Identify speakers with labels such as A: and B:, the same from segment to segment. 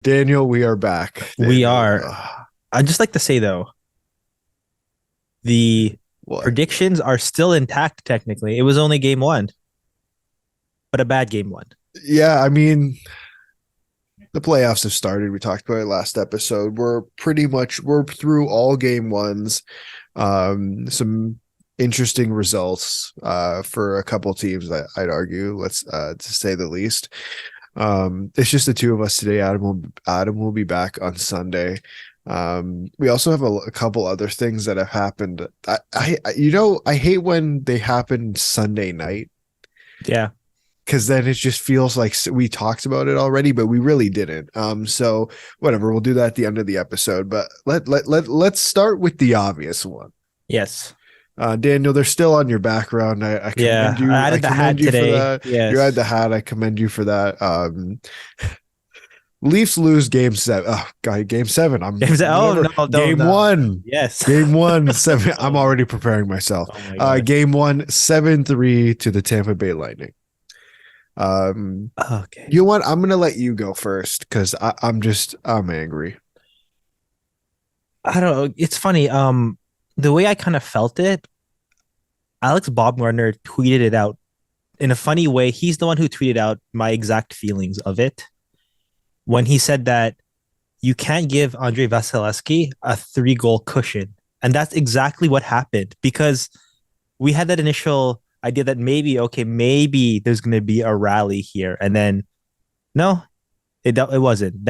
A: Daniel, we are back.
B: We
A: Daniel,
B: are. I'd just like to say though, the
A: what?
B: predictions are still intact technically. It was only game one, but a bad game one.
A: Yeah, I mean, the playoffs have started. We talked about it last episode. We're through all game ones. Some interesting results for a couple teams. I'd argue. Let's to say the least. It's just the two of us today. Adam will be back on Sunday. We also have a couple other things that have happened. I hate when they happen Sunday night
B: Yeah.
A: because then it just feels like we talked about it already, but we really didn't. So whatever, we'll do that at the end of the episode. But let's start with the obvious one.
B: Yes.
A: Daniel, they're still on your background. I commend
B: Yeah. I
A: you. I
B: added the hat
A: commend you for
B: today.
A: that. You had
B: Yes.
A: the hat. I commend you for that. Leafs lose game seven. Oh God, game seven. I'm
B: James, oh
A: whatever.
B: no, don't
A: Game
B: no.
A: one.
B: Yes.
A: Game one, seven. I'm
B: Oh my,
A: already preparing myself.
B: oh my gosh.
A: Game one, 7-3 to the Tampa Bay Lightning.
B: Okay.
A: You know what? I'm gonna let you go first because I'm angry.
B: I don't know. It's funny. The way I kind of felt it, Alex Baumgartner tweeted it out in a funny way. He's the one who tweeted out my exact feelings of it when he said that you can't give Andre Vasilevsky a 3 goal cushion. And that's exactly what happened because we had that initial idea that maybe there's going to be a rally here. And then, no, it wasn't.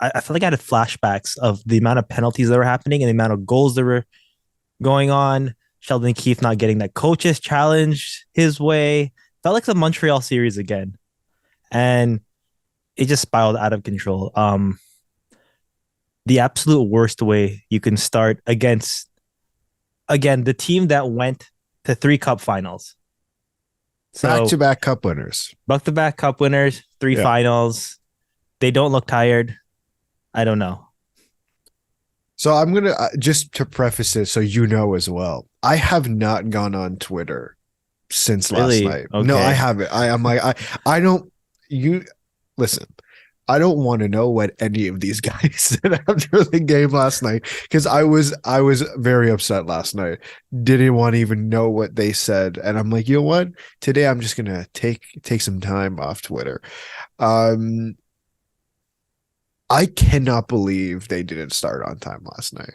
B: I feel like I had flashbacks of the amount of penalties that were happening and the amount of goals that were going on. Sheldon Keefe not getting that coaches challenge his way. Felt like the Montreal series again. And it just spiraled out of control. The absolute worst way you can start against, again, the team that went to 3 cup finals.
A: Back
B: So
A: to back cup winners.
B: back to back cup winners, three
A: Yeah.
B: finals. They don't look tired. I don't know.
A: So I'm gonna just to preface it so you know as well. I have not gone on Twitter since last
B: Really?
A: night. No, I
B: Okay.
A: haven't. I'm like I don't. You listen. I don't want to know what any of these guys said after the game last night because I was very upset last night. Didn't want to even know what they said, and I'm like, you know what? Today I'm just gonna take some time off Twitter. Um, I cannot believe they didn't start on time last night.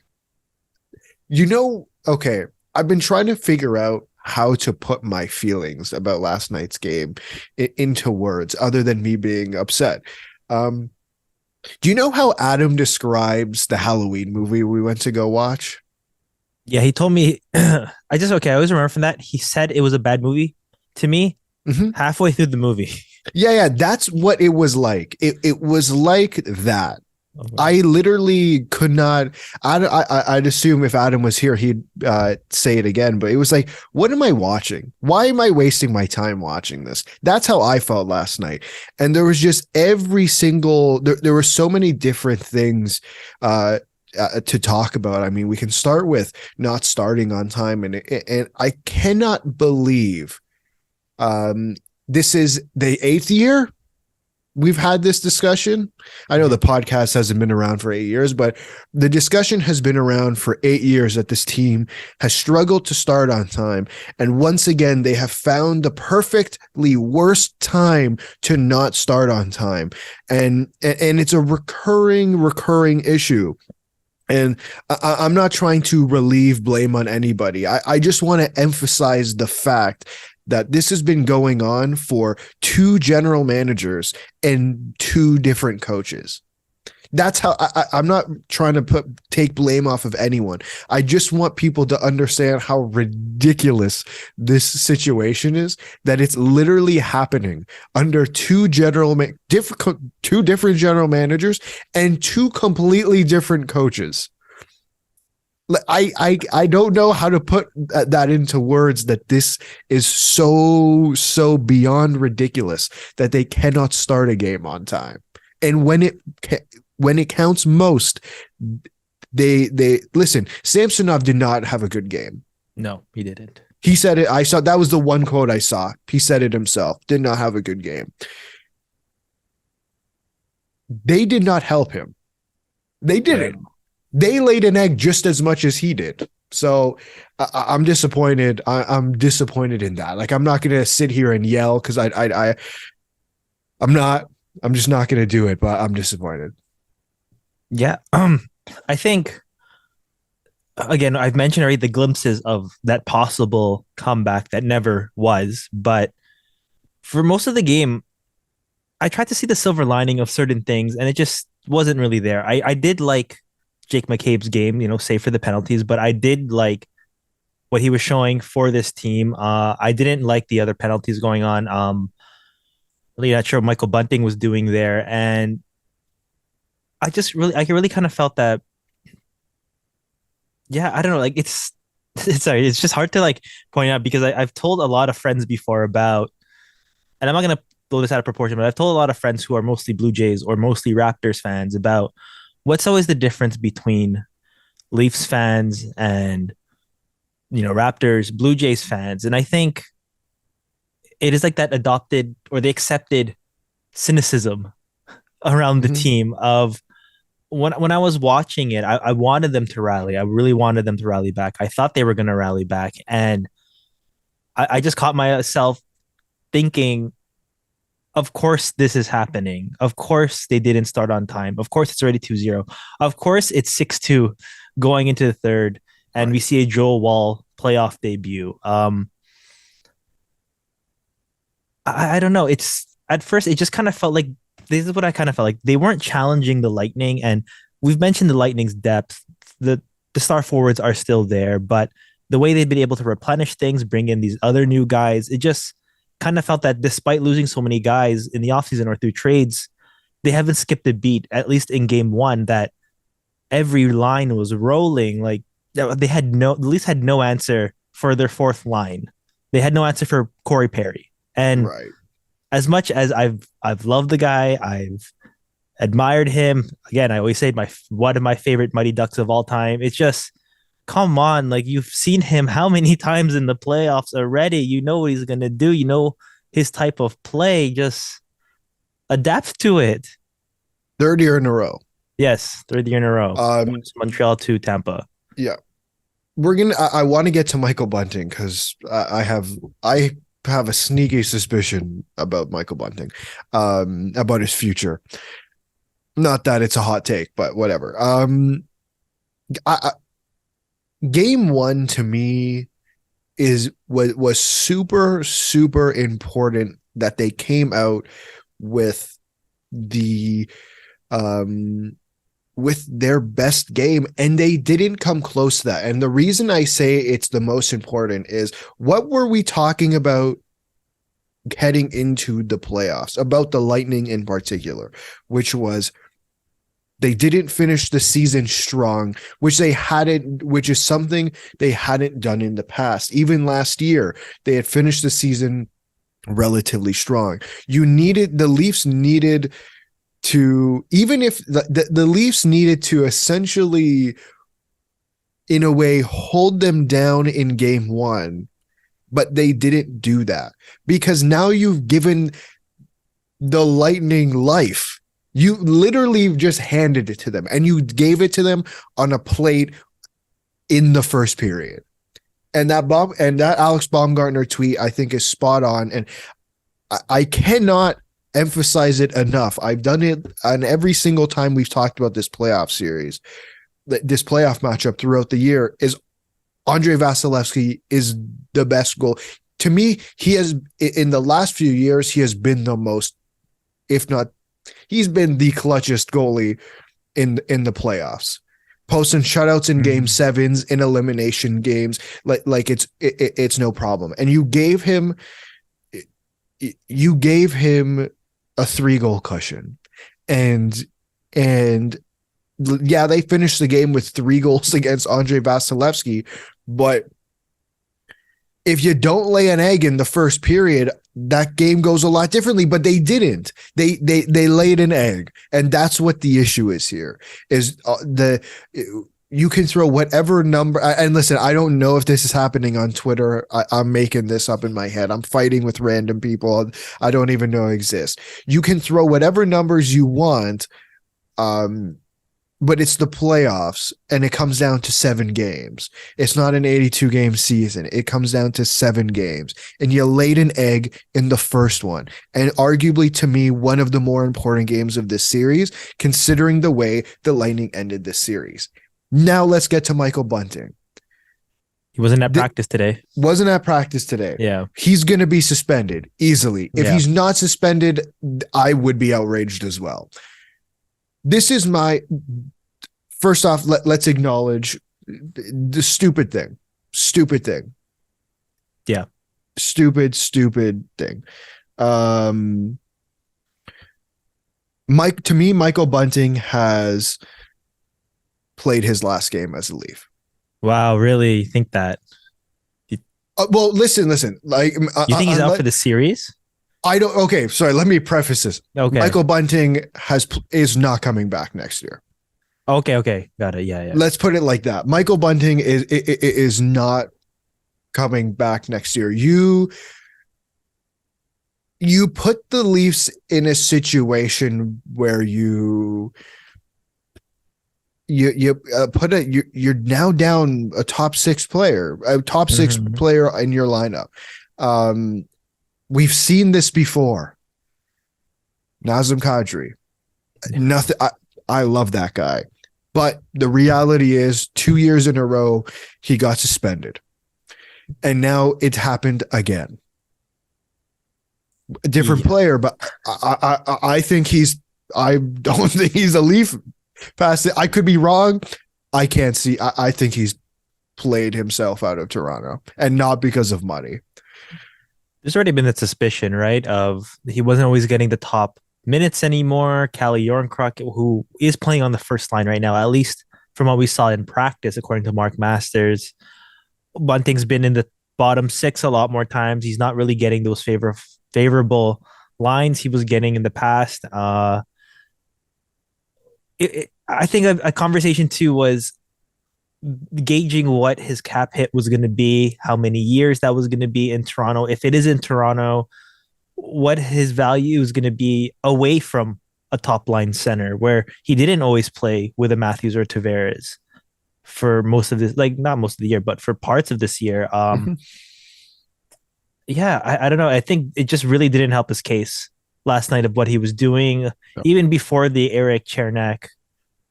A: Okay, I've been trying to figure out how to put my feelings about last night's game into words other than me being upset. Um, do you know how Adam describes the Halloween movie we went to go watch?
B: Yeah, he told me I always remember from that. He said it was a bad movie to me
A: Mhm.
B: halfway through the movie.
A: Yeah, that's what it was like. It was like that.
B: Okay.
A: I literally could not. I'd assume if Adam was here, he'd say it again. But it was like, what am I watching? Why am I wasting my time watching this? That's how I felt last night. And there was just every single. There were so many different things to talk about. I mean, we can start with not starting on time, and I cannot believe this is the 8th year we've had this discussion. I know the podcast hasn't been around for 8 years, but the discussion has been around for 8 years that this team has struggled to start on time. And once again, they have found the perfectly worst time to not start on time. And it's a recurring issue. And I'm not trying to relieve blame on anybody. I just want to emphasize the fact that this has been going on for 2 general managers and 2 different coaches. That's how I'm not trying to take blame off of anyone. I just want people to understand how ridiculous this situation is, that it's literally happening under 2 different general managers and 2 completely different coaches. I don't know how to put that into words, that this is so beyond ridiculous that they cannot start a game on time. And when it counts most, they listen. Samsonov did not have a good game.
B: No, he didn't.
A: He said it. I saw, that was the one quote I saw. He said it himself. Did not have a good game. They did not help him. They
B: Right.
A: didn't. They laid an egg just as much as he did. So I'm disappointed. I'm disappointed in that. Like, I'm not going to sit here and yell because I'm not. I'm just not going to do it. But I'm disappointed.
B: Yeah. I think again, I've mentioned already the glimpses of that possible comeback that never was, but for most of the game, I tried to see the silver lining of certain things, and it just wasn't really there. I did like Jake McCabe's game, save for the penalties, but I did like what he was showing for this team. I didn't like the other penalties going on. Really not sure what Michael Bunting was doing there, and I really kind of felt that. Yeah, I don't know. Like it's sorry, it's just hard to like point out because I've told a lot of friends before about, and I'm not gonna blow this out of proportion, but I've told a lot of friends who are mostly Blue Jays or mostly Raptors fans about what's always the difference between Leafs fans and Raptors, Blue Jays fans, and I think it is like that adopted or the accepted cynicism around the
A: Mhm.
B: team of when I was watching it, I wanted them to rally. I really wanted them to rally back. I thought they were going to rally back, and I just caught myself thinking, of course this is happening. Of course they didn't start on time. Of course it's already 2-0. Of course it's 6-2 going into the third, and we
A: Right.
B: see a Joel Wall playoff debut. I don't know. It's at first it just kind of felt like this is what I kind of felt like they weren't challenging the Lightning, and we've mentioned the Lightning's depth. The star forwards are still there, but the way they've been able to replenish things, bring in these other new guys, it just kind of felt that despite losing so many guys in the offseason or through trades, they haven't skipped a beat, at least in game one, that every line was rolling. Like they had the Leafs had no answer for their fourth line. They had no answer for Corey Perry. And
A: Right.
B: as much as I've loved the guy, I've admired him. Again, I always say my one of my favorite Mighty Ducks of all time. It's just come on, like you've seen him how many times in the playoffs already? You know what he's gonna do. You know his type of play. Just adapt to it.
A: Third year in a row.
B: Yes, third year in a row.
A: Um.
B: Montreal to Tampa.
A: Yeah. I want to get to Michael Bunting because I have a sneaky suspicion about Michael Bunting, about his future. Not that it's a hot take, but whatever. Game one to me was super super important that they came out with the um with their best game, and they didn't come close to that. And the reason I say it's the most important is what were we talking about heading into the playoffs about the Lightning in particular, which was they didn't finish the season strong, which is something they hadn't done in the past. Even last year, they had finished the season relatively strong. The Leafs needed to, even if the Leafs needed to essentially, in a way, hold them down in game one, but they didn't do that because now you've given the Lightning life. You literally just handed it to them, and you gave it to them on a plate in the first period. And that Alex Baumgartner tweet I think is spot on, and I cannot emphasize it enough. I've done it on every single time we've talked about this playoff series. This playoff matchup throughout the year is Andrei Vasilevsky is the best goal. To me, he has in the last few years, he has been the most, if not, he's been the clutchest goalie in the playoffs. Posting shutouts in game sevens, in elimination games, like it's no problem. And you gave him a 3-goal cushion, and yeah, they finished the game with 3 goals against Andrei Vasilevsky, but if you don't lay an egg in the first period, that game goes a lot differently. But they didn't. They laid an egg, and that's what the issue is here. Is you can throw whatever number. And listen, I don't know if this is happening on Twitter. I'm making this up in my head. I'm fighting with random people I don't even know exist. You can throw whatever numbers you want, but it's the playoffs, and it comes down to 7 games. It's not an 82 game season. It comes down to 7 games, and you laid an egg in the first one. And arguably, to me, one of the more important games of this series, considering the way the Lightning ended this series. Now let's get to Michael Bunting.
B: He wasn't at practice today.
A: Wasn't at practice today.
B: Yeah.
A: He's going to be suspended easily. If he's not suspended, I would be outraged as well. This is my... First off, let's acknowledge the stupid thing. Stupid thing.
B: Yeah.
A: Stupid thing. To me, Michael Bunting has played his last game as a Leaf.
B: Wow, really think that?
A: Well, listen. Like,
B: you think he's out for the series?
A: I don't. Okay, sorry. Let me preface this.
B: Okay.
A: Michael Bunting is not coming back next year.
B: Okay, got it. Yeah.
A: Let's put it like that. Michael Bunting is not coming back next year. You put the Leafs in a situation where you're now down a top 6 player, player in your lineup. We've seen this before. Nazem Kadri. Nothing. I love that guy. But the reality is 2 years in a row, he got suspended. And now it's happened again. A different player, but I think I don't think he's a Leaf past it. I could be wrong. I can't see. I think he's played himself out of Toronto, and not because of money.
B: There's already been that suspicion, right? Of he wasn't always getting the top minutes anymore. Calle Jornkrok, who is playing on the first line right now, at least from what we saw in practice, according to Mark Masters. Bunting's been in the bottom 6 a lot more times. He's not really getting those favorable lines he was getting in the past. I think a conversation too was gauging what his cap hit was going to be, how many years that was going to be in Toronto. If it is in Toronto, what his value is going to be away from a top line center, where he didn't always play with a Matthews or Tavares for most of this, like not most of the year, but for parts of this year. Yeah, I don't know. I think it just really didn't help his case last night of what he was doing. No. Even before the Eric Chernak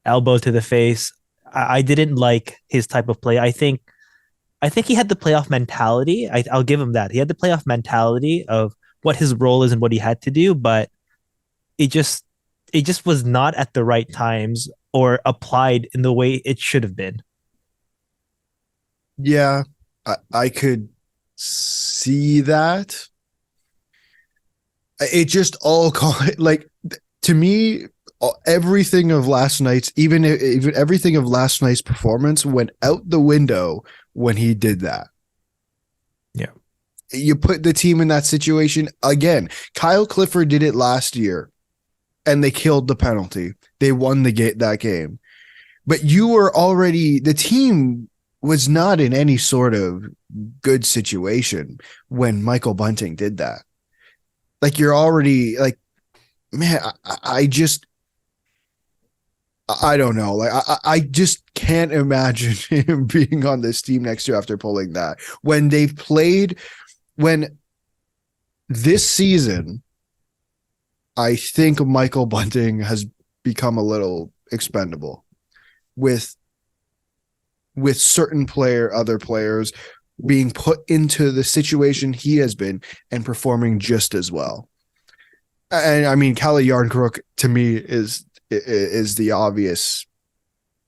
B: elbow to the face, I didn't like his type of play. I think he had the playoff mentality. I'll give him that. He had the playoff mentality of what his role is and what he had to do, but it just was not at the right times or applied in the way it should have been.
A: Yeah, I could see that. It just all like, to me, everything of last night's, even everything of last night's performance went out the window when he did that.
B: Yeah.
A: You put the team in that situation again. Kyle Clifford did it last year and they killed the penalty. They won that game. But the team was not in any sort of good situation when Michael Bunting did that. Like, you're already like, man, I don't know. Like, I just can't imagine him being on this team next year after pulling that. When this season, I think Michael Bunting has become a little expendable with certain other players being put into the situation he has been and performing just as well. And I mean, Calle Jarnkrok to me is the obvious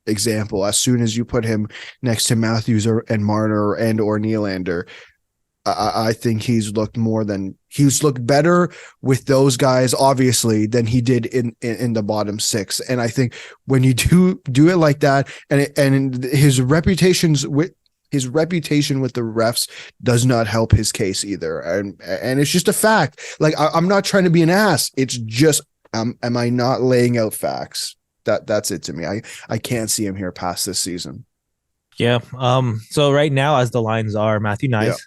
A: example. As soon as you put him next to Matthews and Marner or Nylander, I think he's looked better with those guys, obviously, than he did in the bottom 6. And I think when you do it like that, and his reputation with the refs does not help his case either. And it's just a fact. Like, I'm not trying to be an ass. It's just, am I not laying out facts? that's it to me. I can't see him here past this season.
B: Yeah. So right now, as the lines are, Matthew
A: Yeah.
B: Nyes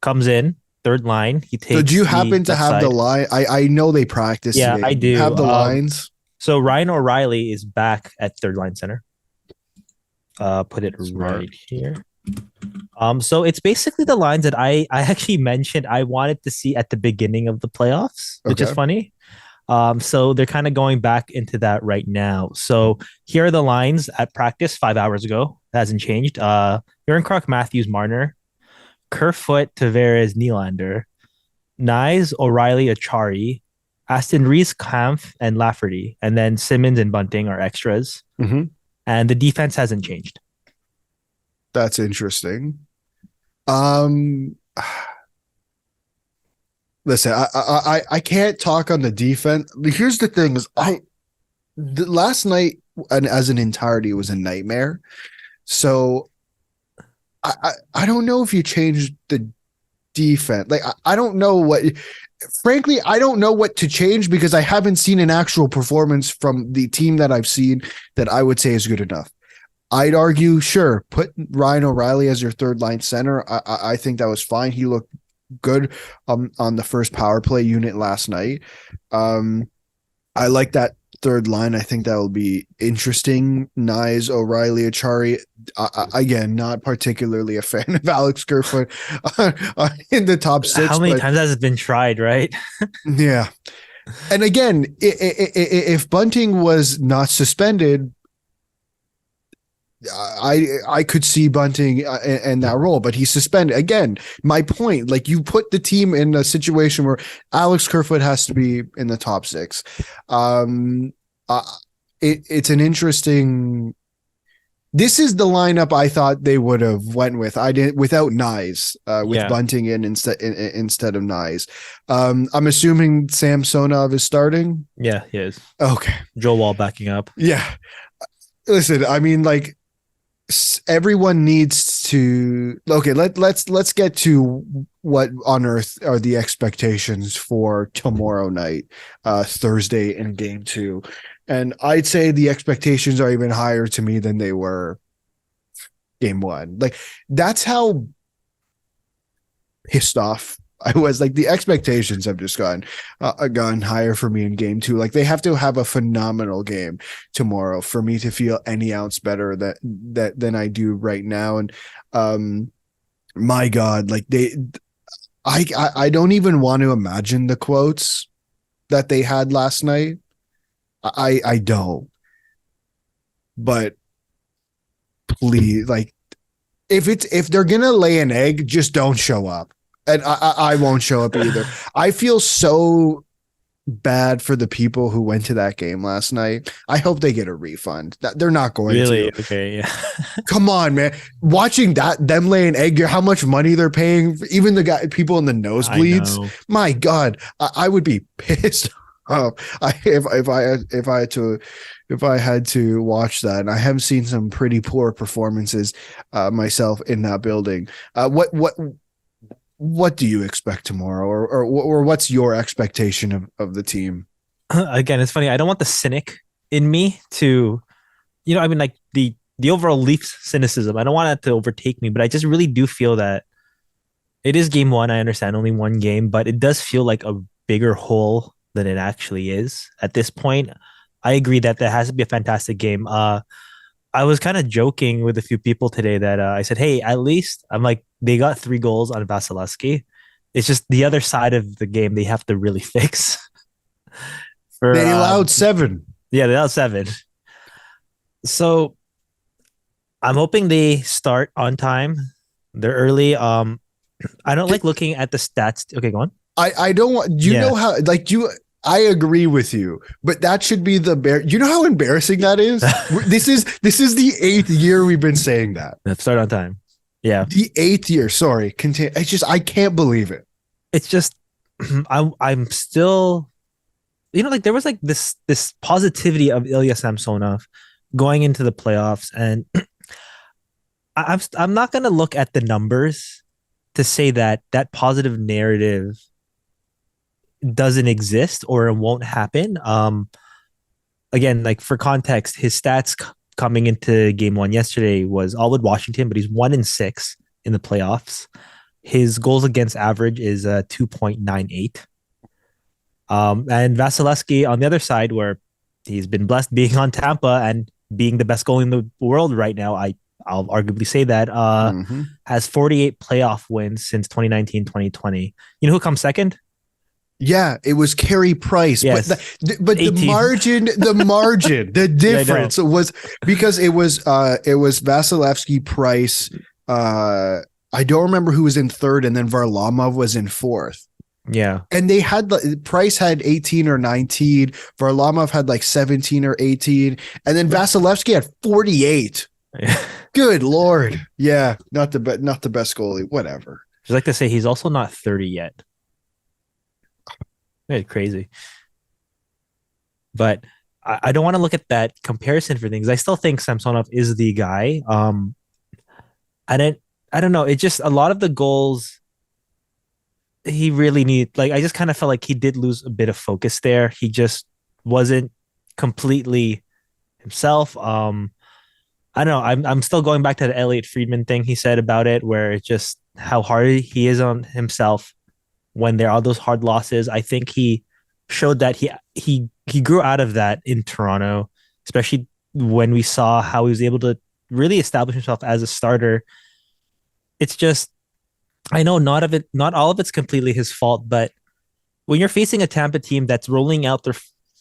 B: comes in third line. He
A: So do
B: takes
A: you
B: the
A: happen to
B: left
A: have the
B: side.
A: line? I know they practiced
B: Yeah,
A: today.
B: I
A: Do you
B: do.
A: have the lines?
B: So Ryan O'Reilly is back at third line center. Put it
A: Smart.
B: right here. So it's basically the lines that I actually mentioned I wanted to see at the beginning of the playoffs, which is
A: Okay.
B: funny. So they're kind of going back into that right now. So here are the lines at practice 5 hours ago. That hasn't changed. Aaron Clark, Matthews, Marner, Kerfoot, Tavares, Nylander, Nyes, O'Reilly, Achari, Aston Reese, Kampf, and Lafferty, and then Simmons and Bunting are extras.
A: Mm-hmm.
B: And the defense hasn't changed.
A: That's interesting. Um, listen, I can't talk on the defense. Here's the thing: is last night and as an entirety was a nightmare. So I don't know if you changed the defense. Like I don't know what. Frankly, I don't know what to change because I haven't seen an actual performance from the team that I've seen that I would say is good enough. I'd argue, sure, put Ryan O'Reilly as your third line center. I think that was fine. He looked good on the first power play unit last night. I like that third line. I think that will be interesting. Nyes, O'Reilly, Achari. Again, not particularly a fan of Alex Kerfoot in the top six.
B: How many
A: But
B: times has it been tried, right?
A: yeah. And again, if Bunting was not suspended, I could see Bunting in that role, but he's suspended again. My point, like you put the team in a situation where Alex Kerfoot has to be in the top six. Um, it's an interesting. This is the lineup I thought they would have went with. I didn't without Nyes, with
B: Yeah.
A: Bunting in instead of Nyes. I'm assuming Samsonov is starting.
B: Yeah, he is.
A: Okay,
B: Joe Wall backing up.
A: yeah. Listen, I mean, like everyone needs to let's get to what on earth are the expectations for tomorrow night, Thursday in game 2. And I'd say the expectations are even higher to me than they were game 1. Like that's how pissed off I was. Like the expectations have just gone higher for me in game 2. Like they have to have a phenomenal game tomorrow for me to feel any ounce better than I do right now. And my God, like I don't even want to imagine the quotes that they had last night. I don't. But please, like if they're gonna lay an egg, just don't show up. And I won't show up either. I feel so bad for the people who went to that game last night. I hope they get a refund. They're not going
B: Really?
A: to.
B: Okay, yeah.
A: Come on, man. Watching them lay an egg, how much money they're paying, even the people in the
B: I
A: nosebleeds.
B: know.
A: My God, I would be pissed off if I had to watch that. And I have seen some pretty poor performances myself in that building. What do you expect tomorrow, or what's your expectation of the team?
B: Again, it's funny. I don't want the cynic in me to, I mean, like the overall Leafs cynicism. I don't want that to overtake me, but I just really do feel that it is game 1. I understand only one game, but it does feel like a bigger hole than it actually is at this point. I agree that there has to be a fantastic game. I was kind of joking with a few people today that I said, hey, at least I'm like, they got 3 goals on Vasilevsky. It's just the other side of the game they have to really fix.
A: They allowed 7.
B: Yeah, they allowed 7. So I'm hoping they start on time. They're early. I don't like looking at the stats. Okay, go on.
A: I don't want you know how like you I agree with you, but that should be you know how embarrassing that is? This is the 8th year we've been saying that.
B: Start on time. Yeah.
A: The 8th year. Sorry. Continue. It's just I can't believe it.
B: It's just I'm still, like there was like this positivity of Ilya Samsonov going into the playoffs, and I'm not gonna look at the numbers to say that positive narrative doesn't exist or it won't happen. again, like for context, his stats coming into game one yesterday was all with Washington, but he's 1-6 in the playoffs. His goals against average is 2.98. And Vasilevsky on the other side, where he's been blessed being on Tampa and being the best goalie in the world right now. I'll arguably say that
A: Hmm.
B: has 48 playoff wins since 2019, 2020. You know who comes second?
A: Yeah, it was Carey Price, but
B: Yes,
A: the
B: 18.
A: margin, the
B: Yeah, I know.
A: difference was because it was Vasilevsky, Price. I don't remember who was in third, and then Varlamov was in fourth.
B: Yeah.
A: And they had Price had 18 or 19, Varlamov had like 17 or 18, and then Vasilevsky had 48. Good Lord. Yeah, not the best goalie. Whatever.
B: Just like to say he's also not 30 yet. It's crazy. But I don't want to look at that comparison for things. I still think Samsonov is the guy. I didn't I don't know. It just a lot of the goals he really need like I just kind of felt like he did lose a bit of focus there. He just wasn't completely himself. I don't know. I'm still going back to the Elliot Friedman thing he said about it, where it's just how hard he is on himself when there are those hard losses. I think he showed that he grew out of that in Toronto, especially when we saw how he was able to really establish himself as a starter. It's just I know not all of it's completely his fault, but when you're facing a Tampa team that's rolling out their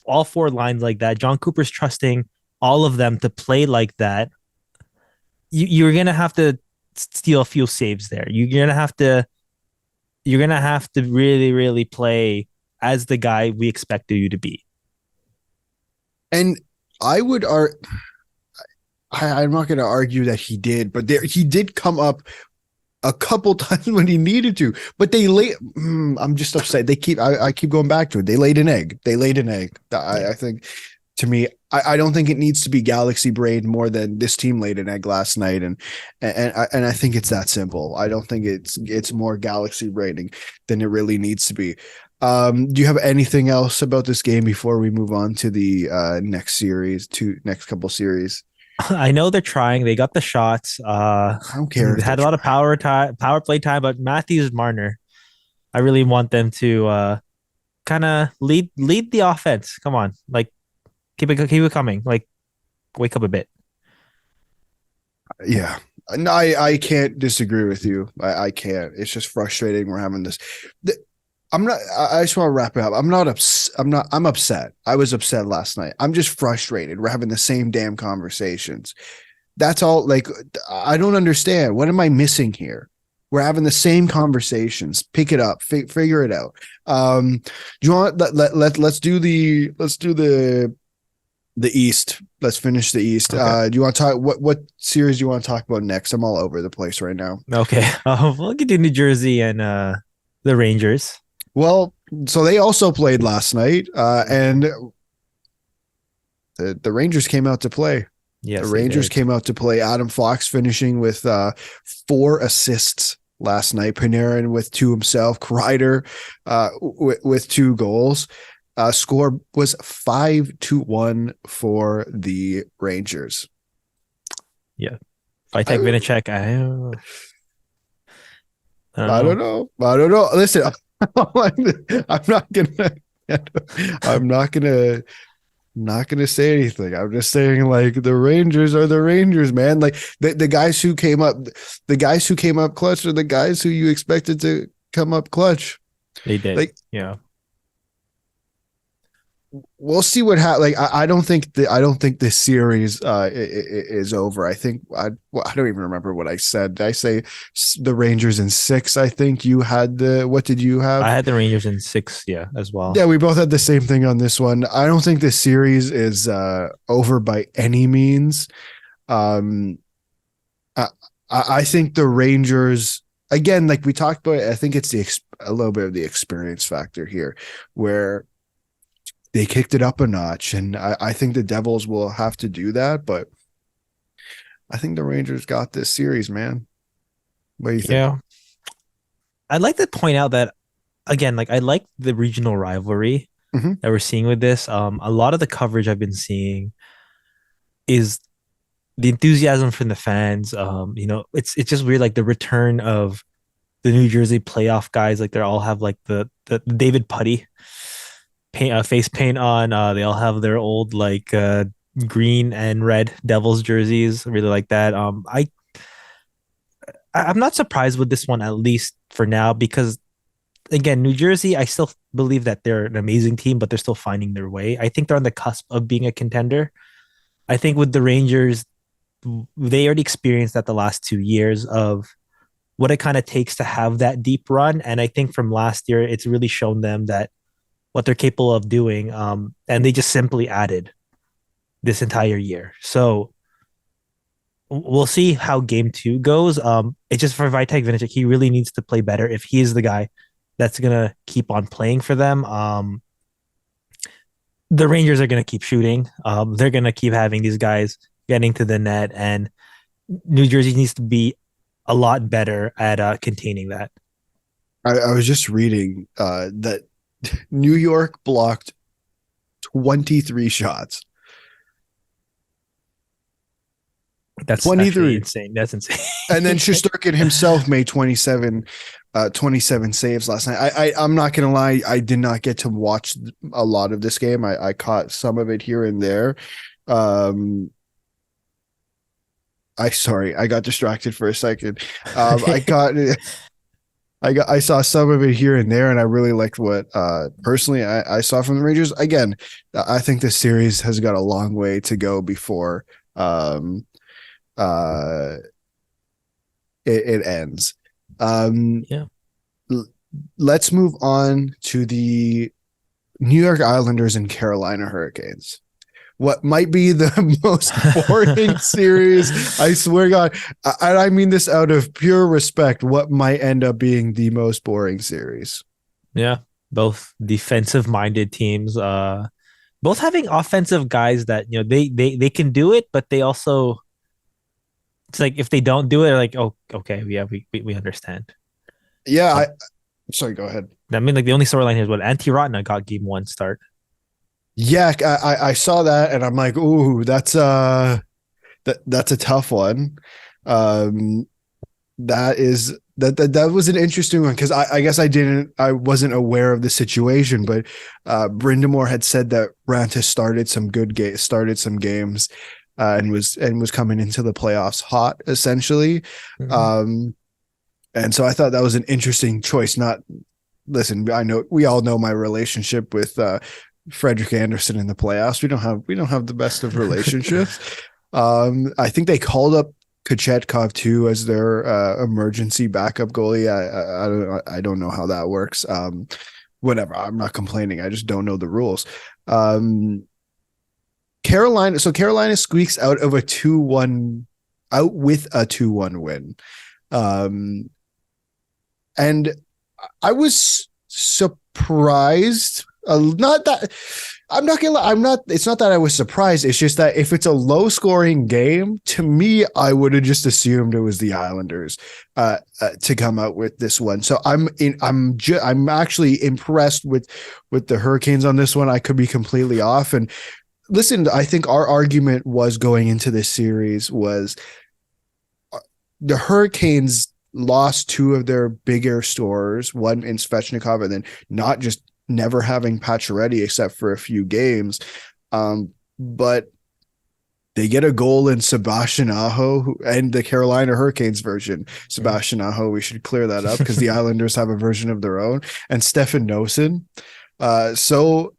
B: all four lines like that, John Cooper's trusting all of them to play like that. You're gonna have to steal a few saves there. You're gonna have to really, really play as the guy we expected you to be.
A: And I would I'm not going to argue that he did, but he did come up a couple times when he needed to. But they laid. I'm just upset. I keep going back to it. They laid an egg. They laid an egg.
B: Yeah.
A: I think to me, I don't think it needs to be galaxy brain more than this team laid an egg last night, and I think it's that simple. I don't think it's more galaxy braining than it really needs to be. Do you have anything else about this game before we move on to the next couple series?
B: I know they're trying. They got the shots.
A: I don't care if they're
B: Had a lot of
A: trying.
B: power play time, but Matthews Marner, I really want them to kind of lead the offense. Come on, like keep it coming. Like wake up a bit.
A: Yeah. No, I can't disagree with you. I can't. It's just frustrating. We're having this. I'm not. I just want to wrap it up. I'm not upset. I'm upset. I was upset last night. I'm just frustrated. We're having the same damn conversations. That's all. Like I don't understand. What am I missing here? We're having the same conversations. Pick it up. Figure it out. Do you want let's do the East. Let's finish the East.
B: Okay.
A: Do you want to talk what series do you want to talk about next? I'm all over the place right now.
B: Okay. We'll get to New Jersey and the Rangers.
A: Well, so they also played last night, and the Rangers came out to play. The
B: Yes, they
A: Rangers
B: did.
A: came out to play. Adam Fox finishing with 4 assists last night. Panarin with two himself. Kreider with 2 goals. Score was 5-1 for the Rangers.
B: Yeah. Vitek Vinacek. I don't
A: I don't
B: know.
A: know. I don't know. Listen, I'm not gonna. I'm not gonna say anything. I'm just saying, like the Rangers are the Rangers, man. Like the guys who came up, the guys who came up clutch are the guys who you expected to come up clutch.
B: They did.
A: Like
B: Yeah.
A: we'll see what happens. Like I don't think this series is over. I don't even remember what I said. Did I say the Rangers in 6? I think you had the. What did you
B: I
A: have?
B: had the Rangers in 6, yeah, as well.
A: Yeah, we both had the same thing on this one. I don't think this series is over by any means. Um, I, I think the Rangers again, like we talked about. I think it's a little bit of the experience factor here, where they kicked it up a notch, and I think the Devils will have to do that. But I think the Rangers got this series, man. What do you think?
B: Yeah. I'd like to point out that again, like I like the regional rivalry.
A: Mhm.
B: that we're seeing with this. A lot of the coverage I've been seeing is the enthusiasm from the fans. It's just weird, like the return of the New Jersey playoff guys. Like they all have like the David Putty paint face paint on. They all have their old like green and red Devils jerseys. I really like that. I'm not surprised with this one, at least for now, because again, New Jersey, I still believe that they're an amazing team, but they're still finding their way. I think they're on the cusp of being a contender. I think with the Rangers, they already experienced that the last 2 years of what it kind of takes to have that deep run. And I think from last year, it's really shown them that what they're capable of doing. And they just simply added this entire year. So we'll see how game two goes. It's just for Vitek Vinicic, he really needs to play better if he is the guy that's gonna keep on playing for them. The Rangers are gonna keep shooting. They're gonna keep having these guys getting to the net, and New Jersey needs to be a lot better at containing that.
A: I was just reading that New York blocked 23 shots.
B: That's actually
A: 23.
B: insane. That's insane.
A: And then Shesterkin himself made 27 saves last night. I'm not gonna lie, I did not get to watch a lot of this game. I caught some of it here and there. I got distracted for a second. I saw some of it here and there, and I really liked what personally I saw from the Rangers. Again, I think this series has got a long way to go before uh it ends.
B: Yeah.
A: Let's move on to the New York Islanders and Carolina Hurricanes. What might be the most boring series, I swear God, I mean this out of pure respect, what might end up being the most boring series.
B: Yeah. Both defensive minded teams, both having offensive guys that, they can do it, but they also, it's like if they don't do it, they're like, oh, okay, yeah, we understand.
A: Yeah,
B: Um,
A: sorry, go ahead.
B: I mean, like the only storyline here is what Antti Ratna got game one start.
A: Yeah, I saw that and I'm like, ooh, that's a tough one. Um, that was an interesting one because I guess I wasn't aware of the situation, but Brindamore had said that Ranta started some games and was coming into the playoffs hot essentially.
B: Mhm.
A: And so I thought that was an interesting choice. Not listen, I know we all know my relationship with Frederick Anderson in the playoffs. We don't have the best of relationships. I think they called up Kochetkov too as their emergency backup goalie. I don't know how that works. Whatever. I'm not complaining. I just don't know the rules. Carolina squeaks out of a 2-1 out with a 2-1 win. And I was surprised. Not that I'm not gonna lie, it's not that I was surprised. It's just that if it's a low scoring game, to me, I would have just assumed it was the Islanders to come out with this one. So I'm actually impressed with the Hurricanes on this one. I could be completely off. And listen, I think our argument was going into this series was the Hurricanes lost two of their bigger stores, one in Svechnikov, and then not just never having Pacioretty except for a few games. But they get a goal in Sebastian Aho and the Carolina Hurricanes version. Sebastian Aho, we should clear that up because the Islanders have a version of their own, and Stefan Noesen. So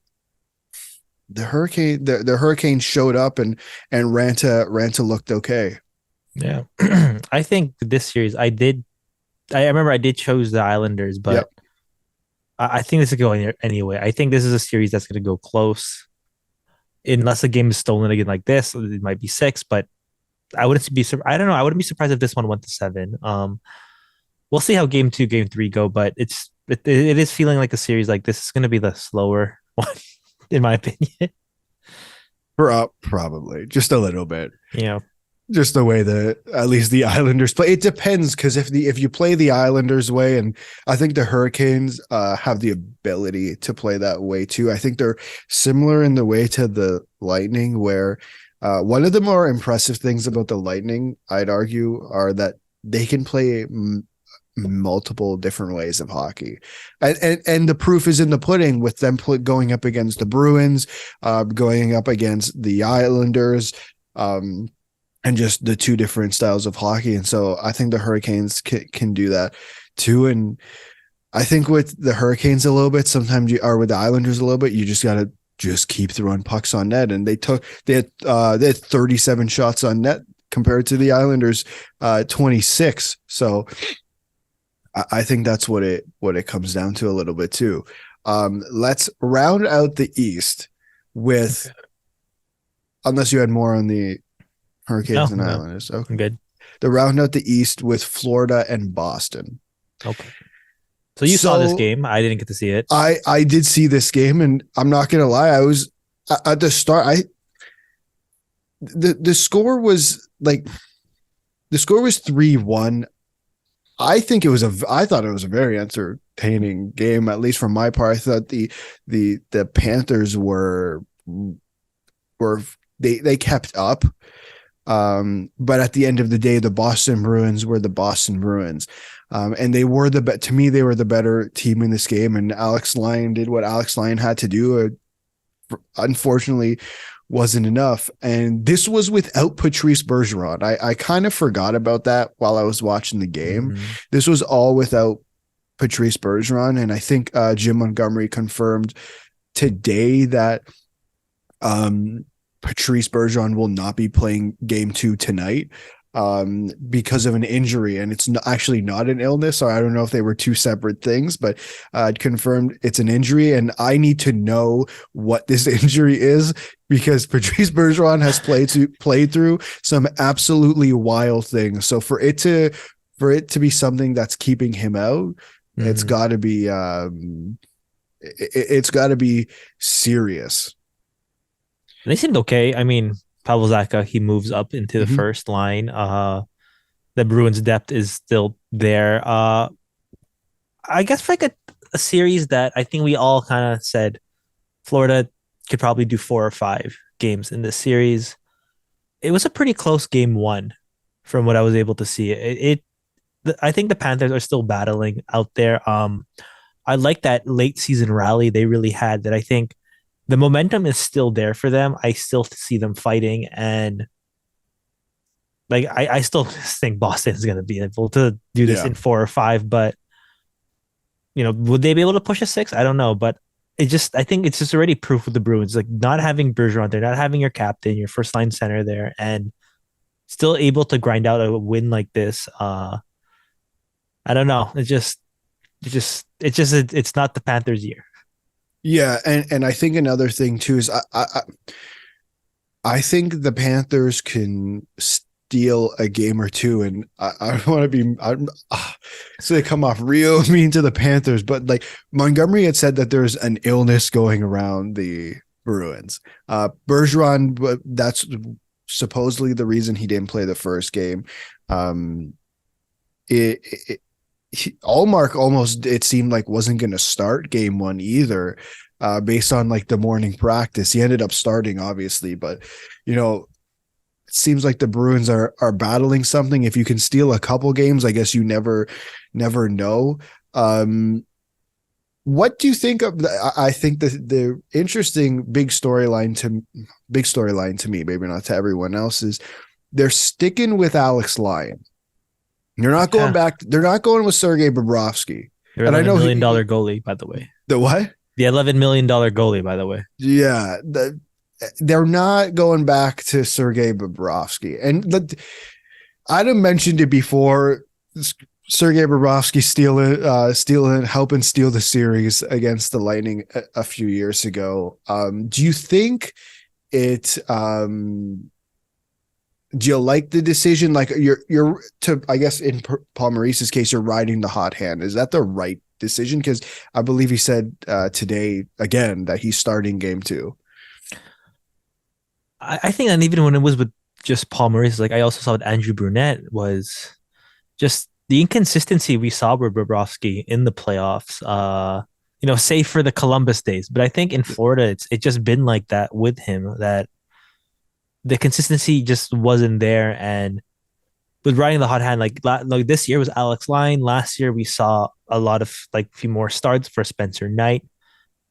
A: the Hurricanes showed up and Ranta looked okay.
B: Yeah. I think this series, I remember I did chose the Islanders, but
A: Yep.
B: I think this is going anyway. I think this is a series that's going to go close. Unless a game is stolen again like this, it might be six, but I wouldn't be, I don't know. I wouldn't be surprised if this one went to seven. We'll see how game two, game three go, but it is feeling like a series like this is going to be the slower one, in my opinion.
A: Probably just a little bit.
B: Yeah.
A: just the way that at least the Islanders play. It depends because if you play the Islanders way, and I think the Hurricanes have the ability to play that way too. I think they're similar in the way to the Lightning, where one of the more impressive things about the Lightning, I'd argue, are that they can play multiple different ways of hockey, and the proof is in the pudding with them going up against the Bruins, going up against the Islanders. And just the two different styles of hockey. And so I think the Hurricanes can do that too. And I think with the Hurricanes a little bit, sometimes you are with the Islanders a little bit, you just got to just keep throwing pucks on net. And they had 37 shots on net compared to the Islanders 26. So I think that's what it comes down to a little bit too. Let's round out the East with, unless you had more on the Hurricanes and Islanders. Okay.
B: I'm good.
A: The round out the East with Florida and Boston.
B: Okay. So you saw this game. I didn't get to see it.
A: I did see this game, and I'm not gonna lie. I was at the start. The score was like, the score was 3-1. I thought it was a very entertaining game, at least from my part. I thought the Panthers were they kept up. But at the end of the day, the Boston Bruins were the Boston Bruins. And they were to me, they were the better team in this game. And Alex Lyon did what Alex Lyon had to do. Unfortunately, wasn't enough. And this was without Patrice Bergeron. I kind of forgot about that while I was watching the game. Mm-hmm. This was all without Patrice Bergeron. And I think Jim Montgomery confirmed today that Patrice Bergeron will not be playing game 2 tonight because of an injury, and it's actually not an illness. So I don't know if they were two separate things, but confirmed it's an injury, and I need to know what this injury is because Patrice Bergeron has played through some absolutely wild things. So for it to be something that's keeping him out, it's got to be it's got to be serious.
B: They seemed okay. I mean, Pavel Zacha, he moves up into the first line. The Bruins' depth is still there. I guess for like a series that I think we all kind of said Florida could probably do 4 or 5 games in this series. It was a pretty close game 1 from what I was able to see. I think the Panthers are still battling out there. I like that late season rally they really had that I think the momentum is still there for them. I still see them fighting, and like I still think Boston is going to be able to do this in 4 or 5. But would they be able to push a 6? I don't know, but I think it's just already proof with the Bruins, like not having Bergeron there, not having your captain, your first line center there, and still able to grind out a win like this. I don't know. It's not the Panthers' year.
A: Yeah, and I think another thing too is I think the Panthers can steal a game or two, and I don't want to be so they come off real mean to the Panthers, but like Montgomery had said that there's an illness going around the Bruins. Bergeron, that's supposedly the reason he didn't play the first game. Allmark almost, it seemed like, wasn't going to start game 1 either, based on like the morning practice. He ended up starting, obviously, but it seems like the Bruins are battling something. If you can steal a couple games, I guess you never know. What do you think of I think the interesting big storyline to me, maybe not to everyone else, is they're sticking with Alex Lyon. You're not going back. They're not going with Sergei Bobrovsky.
B: They're $11 million goalie, by the way.
A: The what?
B: The $11 million goalie, by the way.
A: Yeah. They're not going back to Sergei Bobrovsky. And I'd mentioned it before. Sergei Bobrovsky helping steal the series against the Lightning a few years ago. Do you think it do you like the decision? Like you're to, I guess in Paul Maurice's case, you're riding the hot hand. Is that the right decision? Because I believe he said today again that he's starting game 2.
B: I think that even when it was with just Paul Maurice. Like I also saw with Andrew Brunette was just the inconsistency we saw with Bobrovsky in the playoffs. Save for the Columbus days, but I think in Florida it's just been like that with him, that the consistency just wasn't there. And with riding the hot hand, like this year was Alex Lyon. Last year we saw a lot of like a few more starts for Spencer Knight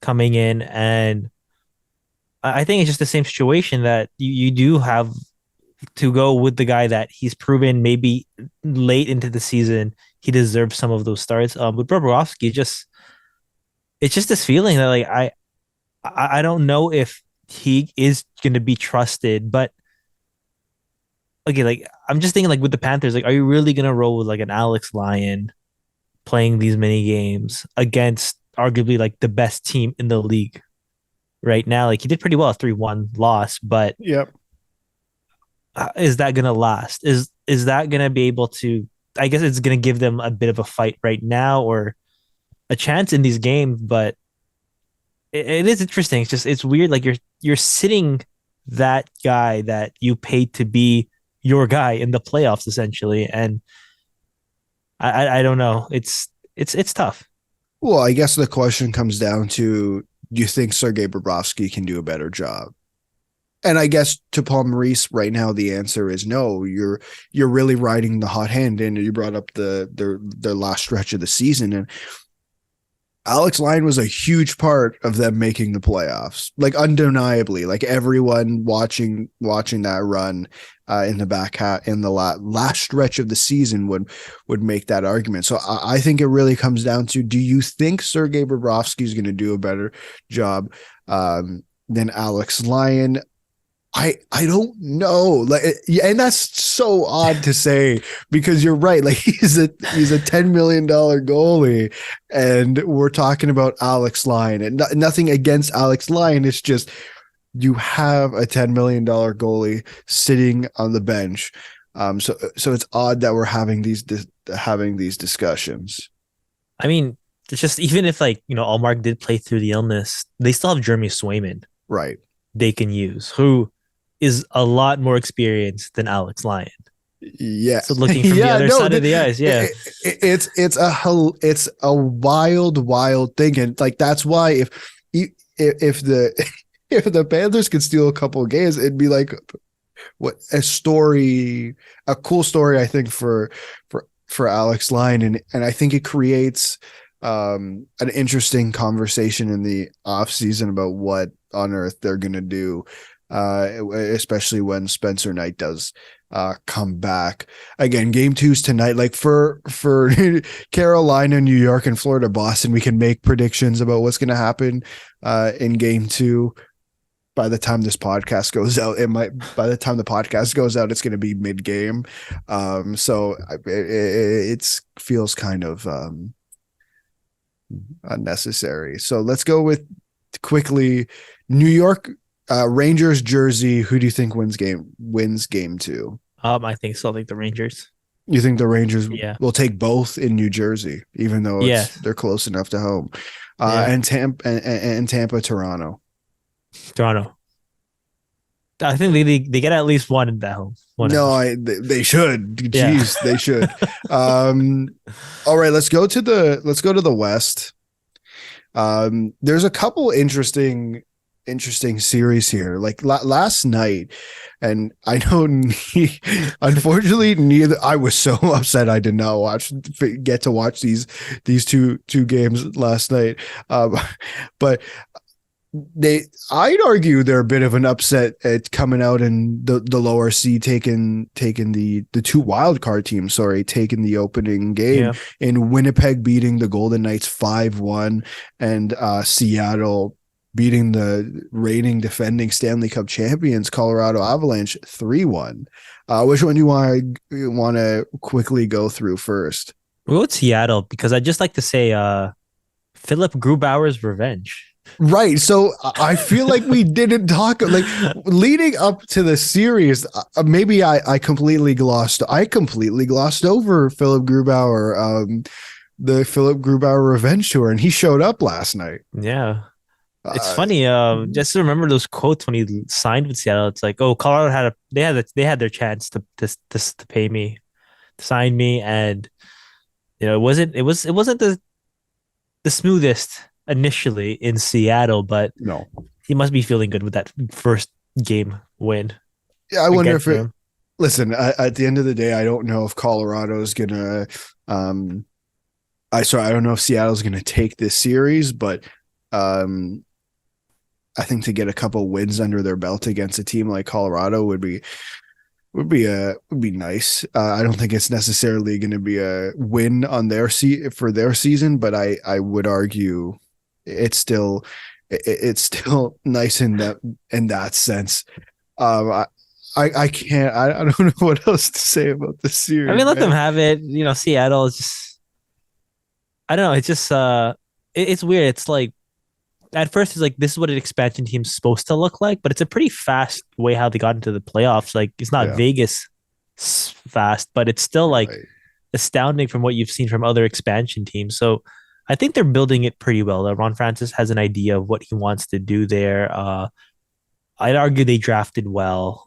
B: coming in, and I think it's just the same situation that you do have to go with the guy that he's proven maybe late into the season he deserves some of those starts. With Bobrovsky, it's just this feeling that like I don't know if he is going to be trusted, but okay, like I'm just thinking like with the Panthers, like are you really going to roll with like an Alex Lyon playing these many games against arguably like the best team in the league right now? Like he did pretty well, a 3-1 loss, but
A: Yep.
B: is that going to last? Is that going to be able to? I guess it's going to give them a bit of a fight right now or a chance in these games, but it is interesting. It's weird. Like you're sitting that guy that you paid to be your guy in the playoffs essentially, and I don't know. It's tough.
A: Well, I guess the question comes down to, do you think Sergei Bobrovsky can do a better job? And I guess to Paul Maurice right now, the answer is no. You're really riding the hot hand, and you brought up their last stretch of the season, and Alex Lyon was a huge part of them making the playoffs, like undeniably. Like everyone watching that run in the back half in the last stretch of the season would make that argument. So I think it really comes down to, do you think Sergei Bobrovsky is going to do a better job than Alex Lyon? I don't know, like, and that's so odd to say, because you're right. Like he's a $10 million goalie, and we're talking about Alex Lyon, and nothing against Alex Lyon. It's just, you have a $10 million goalie sitting on the bench. So it's odd that we're having these discussions.
B: I mean, it's just even if like Allmark did play through the illness, they still have Jeremy Swayman
A: Right.
B: they can use, who is a lot more experienced than Alex Lyon.
A: Yeah.
B: So looking from the other side of the ice, yeah,
A: it's a wild thing, and like that's why if the if the Panthers could steal a couple of games, it'd be like a cool story, I think, for Alex Lyon, and I think it creates an interesting conversation in the off season about what on earth they're gonna do, especially when Spencer Knight does come back. Again, game 2's tonight. Like for Carolina, New York, and Florida, Boston, we can make predictions about what's going to happen in game 2. By the time this podcast goes out, by the time the podcast goes out, it's going to be mid game. So it feels kind of unnecessary. So let's go with quickly New York Rangers jersey. Who do you think wins game 2?
B: I think so. Like the Rangers.
A: You think the Rangers
B: Yeah.
A: will take both in New Jersey, even though they're close enough to home? And Tampa, Toronto.
B: Toronto. I think they get at least one in that home.
A: They should. Jeez, they should. All right, let's go to the West. There's a couple interesting series here. Like last night, and I know unfortunately neither. I was so upset I did not get to watch these two games last night. But I'd argue they're a bit of an upset at coming out in the lower C, taking the 2 wild card teams, taking the opening game in Winnipeg, beating the Golden Knights 5-1, and Seattle beating the reigning defending Stanley Cup champions Colorado Avalanche 3-1. Which one do you want to quickly go through first?
B: We'll go with Seattle, because I'd just like to say Philip Grubauer's revenge.
A: Right. So I feel like we didn't talk, like, leading up to the series. Maybe I completely glossed over Philip Grubauer, the Philip Grubauer revenge tour, and he showed up last night.
B: Yeah. It's
A: Uh,
B: funny. Just remember those quotes when he signed with Seattle. It's like, oh, Colorado had they had their chance to pay me, to sign me, and it wasn't the smoothest initially in Seattle, but
A: no.
B: he must be feeling good with that first game win
A: Yeah, I wonder if
B: against
A: it.
B: them.
A: Listen, at the end of the day, I don't know if Colorado's gonna. Um, I don't know if Seattle's gonna take this series, but um, I think to get a couple wins under their belt against a team like Colorado would be nice. I don't think it's necessarily going to be a win on for their season, but I would argue it's still it's still nice in that sense. Um, I I can't I don't know what else to say about this
B: I
A: series,
B: mean, let them
A: man.
B: have it. Seattle is just I don't know. It's just it's weird. It's like at first it's like this is what an expansion team's supposed to look like, but it's a pretty fast way how they got into the playoffs. Like it's not
A: Yeah,
B: Vegas fast, but it's still like
A: right.
B: astounding from what you've seen from other expansion teams. So I think they're building it pretty well. Ron Francis has an idea of what he wants to do there. I'd argue they drafted well.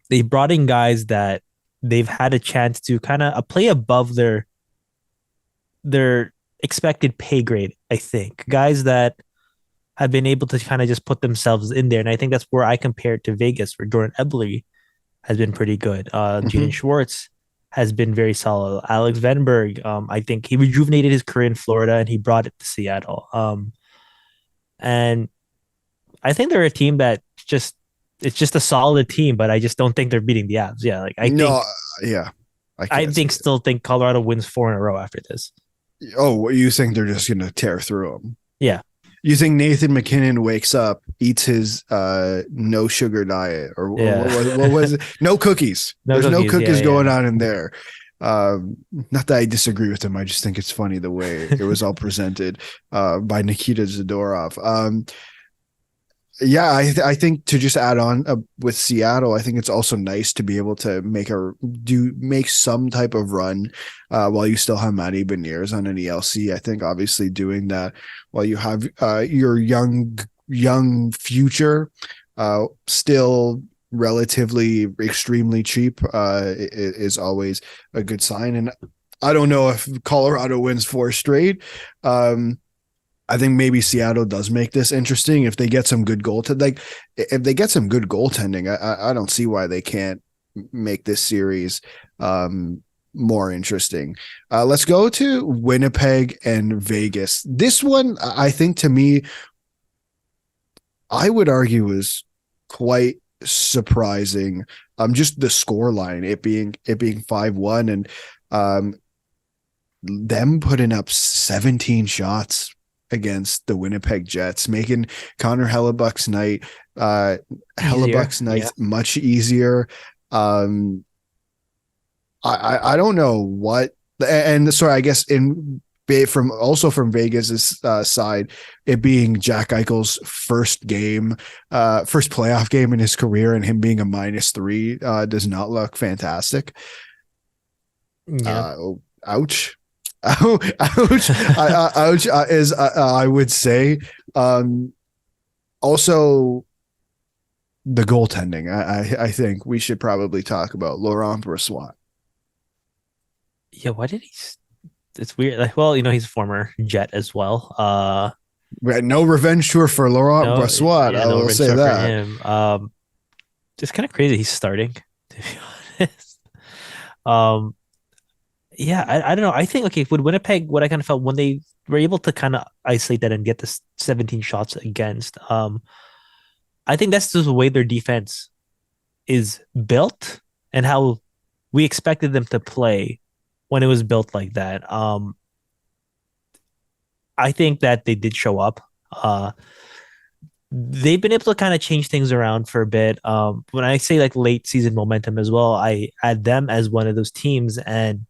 B: They brought in guys that they've had a chance to kind of play above their expected pay grade. I think guys that have been able to kind of just put themselves in there, and I think that's where I compare it to Vegas, where Jordan Eberle has been pretty good. Jaden
A: Mhm.
B: Schwartz has been very solid. Alex Venberg, I think he rejuvenated his career in Florida and he brought it to Seattle. And I think they're a team that just it's just a solid team, but I just don't think they're beating the Avs. Yeah, like
A: No, yeah, I can't see it.
B: still think Colorado wins four in a row after this.
A: Oh, you think they're just going to tear through them?
B: Yeah,
A: You think Nathan McKinnon wakes up, eats his no sugar diet, or
B: yeah,
A: what was it? No cookies.
B: no
A: There's no
B: cookies. Yeah,
A: cookies going
B: yeah,
A: on in there. Not that I disagree with him. I just think it's funny the way it was all presented by Nikita Zadorov. Yeah, I think to just add on with Seattle, I think it's also nice to be able to make some type of run while you still have Matty Beniers on an ELC. I think obviously doing that while you have your young future still relatively extremely cheap is always a good sign. And I don't know if Colorado wins four straight. I think maybe Seattle does make this interesting if they get some good goaltending. Like if they get some good goaltending, I don't see why they can't make this series more interesting. Let's go to Winnipeg and Vegas. This one, I think, to me, I would argue was quite surprising. Just the score line, it being 5-1 and um them putting up 17 shots against the Winnipeg Jets, making Connor uh
B: easier.
A: Hellebuck's
B: Yeah,
A: night much easier. Um I don't know what, and sorry, I guess from Vegas's side, it being Jack Eichel's first playoff game in his career, and him being a -3 does not look fantastic.
B: yeah.
A: Ouch. Ouch. Ouch is I would say. Also, the goaltending. I think we should probably talk about Laurent Brossoit.
B: Yeah, why did he? It's weird. Like, well, he's a former Jet as well.
A: We had no revenge tour for Laurent
B: No,
A: Brossoit.
B: yeah,
A: I
B: no
A: will
B: revenge
A: say
B: tour for
A: that.
B: him. It's kind of crazy he's starting, to be honest. Um, yeah, I don't know. I think okay, with Winnipeg, what I kind of felt when they were able to kind of isolate that and get the 17 shots against, I think that's just the way their defense is built and how we expected them to play when it was built like that. I think that they did show up. They've been able to kind of change things around for a bit. When I say like late season momentum as well, I add them as one of those teams, and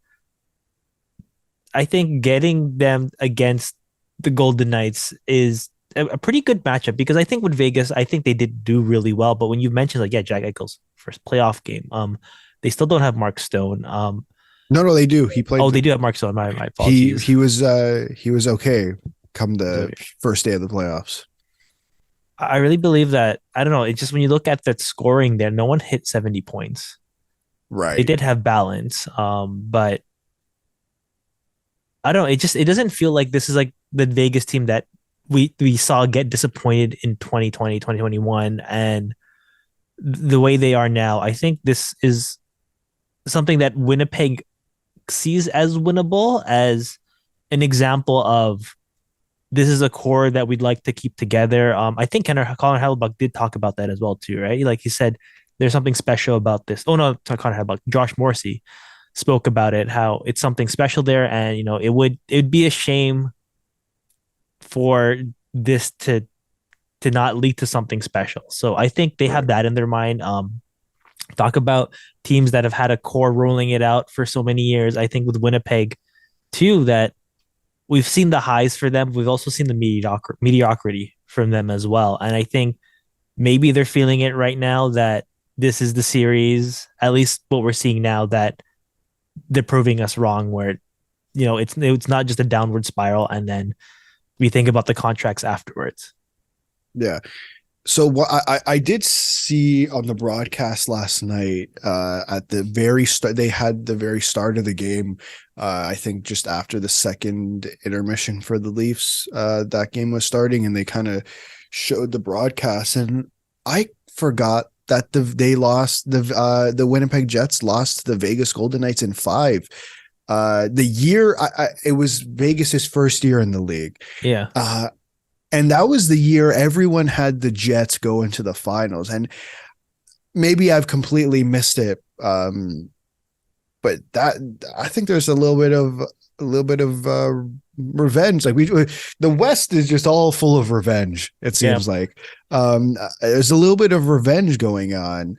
B: I think getting them against the Golden Knights is a pretty good matchup because I think with Vegas, I think they did do really well. But when you mentioned like Jack Eichel's first playoff game, they still don't have Mark Stone.
A: No, they do. He
B: Oh,
A: played.
B: they do have Mark Stone. My
A: He
B: apologies.
A: he was he was okay come the first day of the playoffs.
B: I really believe that. I don't know. It's just when you look at that scoring there, no one hit 70 points. They
A: Right.
B: did have balance, but I don't know. It doesn't feel like this is like the Vegas team that we saw get disappointed in 2020, 2021, and the way they are now. I think this is something that Winnipeg sees as winnable, as an example of this is a core that we'd like to keep together. I think Connor Hellebuck did talk about that as well too, right? Like he said, there's something special about this. Oh no, Connor Hellebuck, Josh Morrissey spoke about it, how it's something special there, and it'd be a shame for this to not lead to something special. So I think they have
A: Right.
B: that in their mind. Talk about teams that have had a core rolling it out for so many years. I think with Winnipeg too, that we've seen the highs for them. We've also seen the mediocrity from them as well. And I think maybe they're feeling it right now that this is the series, at least what we're seeing now, that they're proving us wrong, where it's not just a downward spiral, and then we think about the contracts afterwards.
A: Yeah. So what I did see on the broadcast last night, at the very start, they had the very start of the game. I think just after the second intermission for the Leafs, that game was starting, and they kind of showed the broadcast, and I forgot that the Winnipeg Jets lost to the Vegas Golden Knights in five. The year it was Vegas's first year in the league.
B: Yeah.
A: And that was the year everyone had the Jets go into the finals. And maybe I've completely missed it. But that I think there's a little bit of revenge. Like the West is just all full of revenge. It
B: Yeah.
A: seems like there's a little bit of revenge going on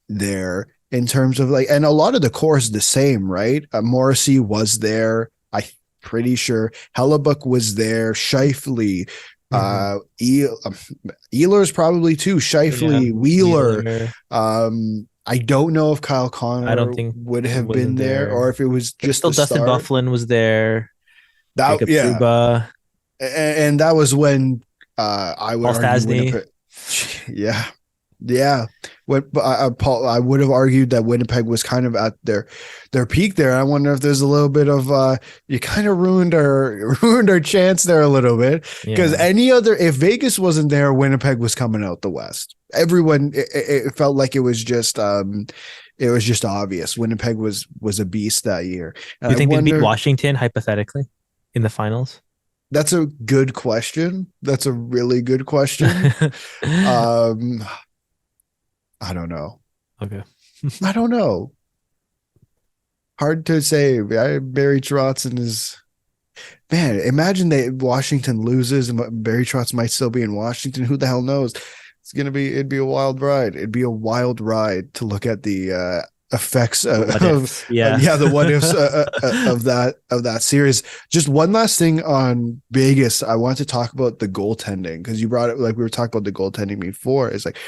A: there in terms of like, and a lot of the core is the same, right? Morrissey was there. Pretty sure Hellebuck was there. Shifley,
B: Mm-hmm.
A: Ehlers probably too.
B: Yeah.
A: Shifley, Wheeler.
B: Wheeler.
A: I don't know if Kyle
B: I don't
A: Connor
B: think
A: would
B: he
A: have been
B: wasn't
A: there or
B: there.
A: if it was
B: But
A: just
B: still,
A: the
B: Dustin
A: start.
B: Byfuglien was there.
A: That
B: Jacob
A: yeah,
B: Truba,
A: and that was when I would
B: Paul
A: argue
B: Stasny.
A: Winnipeg. Yeah, yeah. Paul, I would have argued that Winnipeg was kind of at their peak there. I wonder if there's a little bit of you kind of ruined our chance there a little bit, because
B: Yeah.
A: if Vegas wasn't there, Winnipeg was coming out the West. Everyone, it felt like it was just obvious. Winnipeg was a beast that year,
B: Do
A: and
B: you
A: I
B: think they'd beat
A: wonder.
B: Washington hypothetically in the finals?
A: That's a good question. That's a really good question. Um, I don't know.
B: Okay.
A: I don't know. Hard to say. Barry Trotz is man. Imagine that Washington loses and Barry Trotz might still be in Washington. Who the hell knows? It'd be a wild ride. It'd be a wild ride to look at the effects
B: The what ifs.
A: of
B: Yeah.
A: yeah, the what ifs of that series. Just one last thing on Vegas. I want to talk about the goaltending, because you brought it, like we were talking about the goaltending before. It's like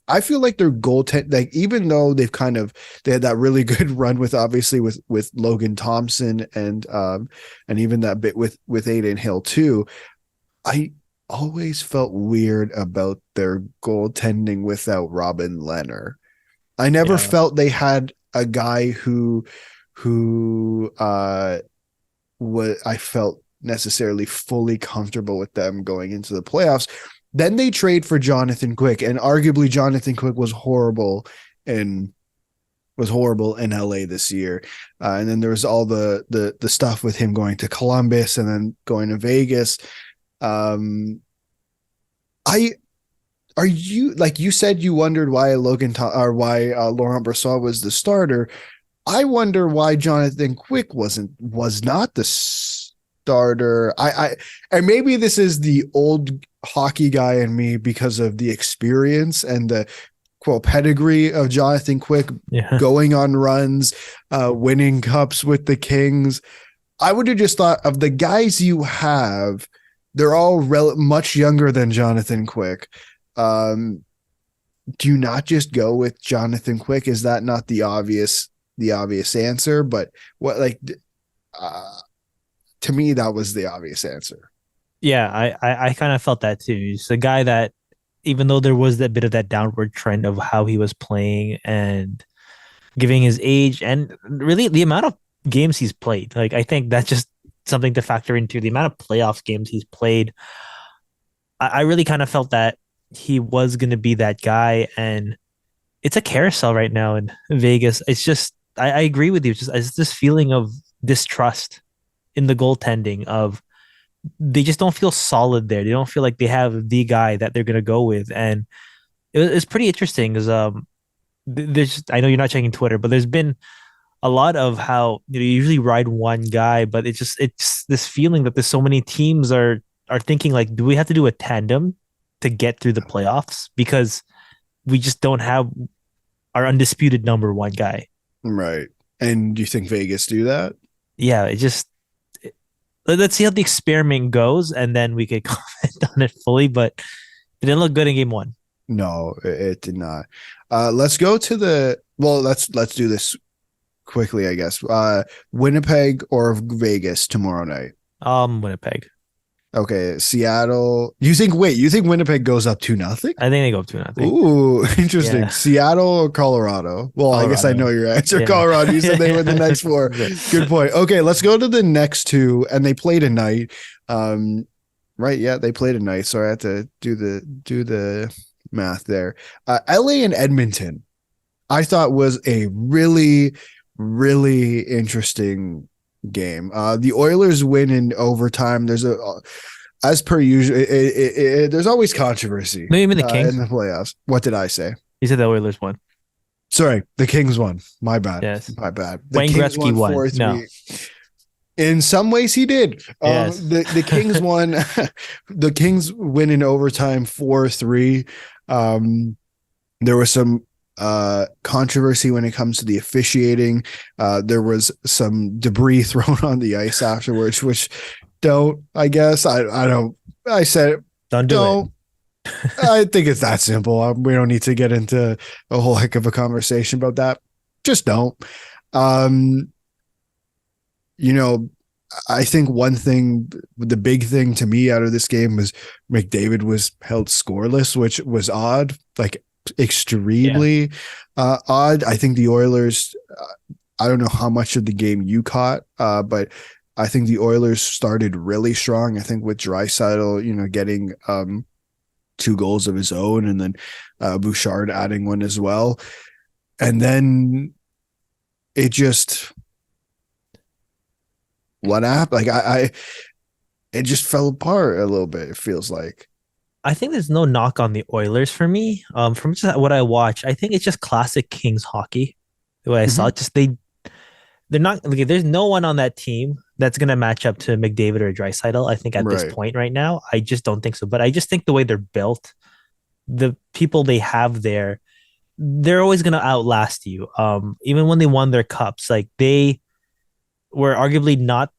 A: I feel like their goaltend, like even though they had that really good run with obviously with Logan Thompson and even that bit with Aiden Hill too. I always felt weird about their goaltending without Robin Leonard. I never
B: Yeah.
A: felt they had a guy who what I felt necessarily fully comfortable with them going into the playoffs. Then they trade for Jonathan Quick, and arguably Jonathan Quick was horrible in LA this year. And then there was all the stuff with him going to Columbus and then going to Vegas. I Are you, like you said, you wondered why why Laurent Brossoit was the starter. I wonder why Jonathan Quick was not the starter. And maybe this is the old hockey guy in me because of the experience and the quote pedigree of Jonathan Quick,
B: Yeah.
A: going on runs, winning cups with the Kings. I would have just thought of the guys you have, they're all much younger than Jonathan Quick. Do you not just go with Jonathan Quick? Is that not the obvious answer? But what, like, to me, that was the obvious answer.
B: Yeah, I kind of felt that too. He's a guy that, even though there was that bit of that downward trend of how he was playing and giving his age and really the amount of games he's played, like I think that's just something to factor into the amount of playoffs games he's played. I really kind of felt that he was going to be that guy, and it's a carousel right now in Vegas. It's just I agree with you. It's this feeling of distrust in the goaltending of they just don't feel solid there. They don't feel like they have the guy that they're gonna go with, and it's pretty interesting because there's I know you're not checking Twitter, but there's been a lot of how you usually ride one guy, but it's this feeling that there's so many teams are thinking like, do we have to do a tandem to get through the playoffs because we just don't have our undisputed number one guy.
A: Right. And do you think Vegas do that?
B: Yeah, let's see how the experiment goes, and then we could comment on it fully. But it didn't look good in game one.
A: No, it did not. Let's go to let's do this quickly, I guess. Winnipeg or Vegas tomorrow night?
B: Winnipeg.
A: Okay, Seattle. You think Winnipeg goes up 2-0?
B: I think they go up 2-0.
A: Ooh, interesting.
B: Yeah,
A: Seattle or Colorado? Well, I guess I know
B: Colorado.
A: your answer.
B: Yeah.
A: Colorado. You said they were the next four. Good point. Okay, let's go to the next two, and they played tonight. Right? Yeah, they played tonight. So I had to do the math there. LA and Edmonton, I thought was a really, really interesting game. The Oilers win in overtime. As per usual, there's always controversy
B: No, you mean the
A: in
B: Kings?
A: the playoffs. What did I say?
B: You said the Oilers won.
A: Sorry, the Kings won. My bad.
B: Yes.
A: My bad. The
B: Wayne
A: Kings
B: Gretzky
A: won
B: won. No.
A: 4-3. In some ways, he did.
B: Yes.
A: The Kings won. The Kings win in overtime 4-3. There was some controversy when it comes to the officiating. There was some debris thrown on the ice afterwards, which I guess I don't. I said
B: Don't do
A: don't. I think it's that simple. We don't need to get into a whole heck of a conversation about that. Just don't. Um, you know, I think the big thing to me out of this game was McDavid was held scoreless, which was odd, like
B: Yeah.
A: extremely odd. I think the Oilers, I don't know how much of the game you caught, but I think the Oilers started really strong. I think with Draisaitl, getting 2 goals of his own, and then Bouchard adding one as well. And then it just what happened? Like it just fell apart a little bit. It feels like.
B: I think there's no knock on the Oilers for me. From just what I watch, I think it's just classic Kings hockey. The way I saw
A: Mhm.
B: it, just they're not like there's no one on that team that's gonna match up to McDavid or Draisaitl. I think at this
A: Right.
B: point right now, I just don't think so. But I just think the way they're built, the people they have there, they're always gonna outlast you. Even when they won their cups, like they were arguably not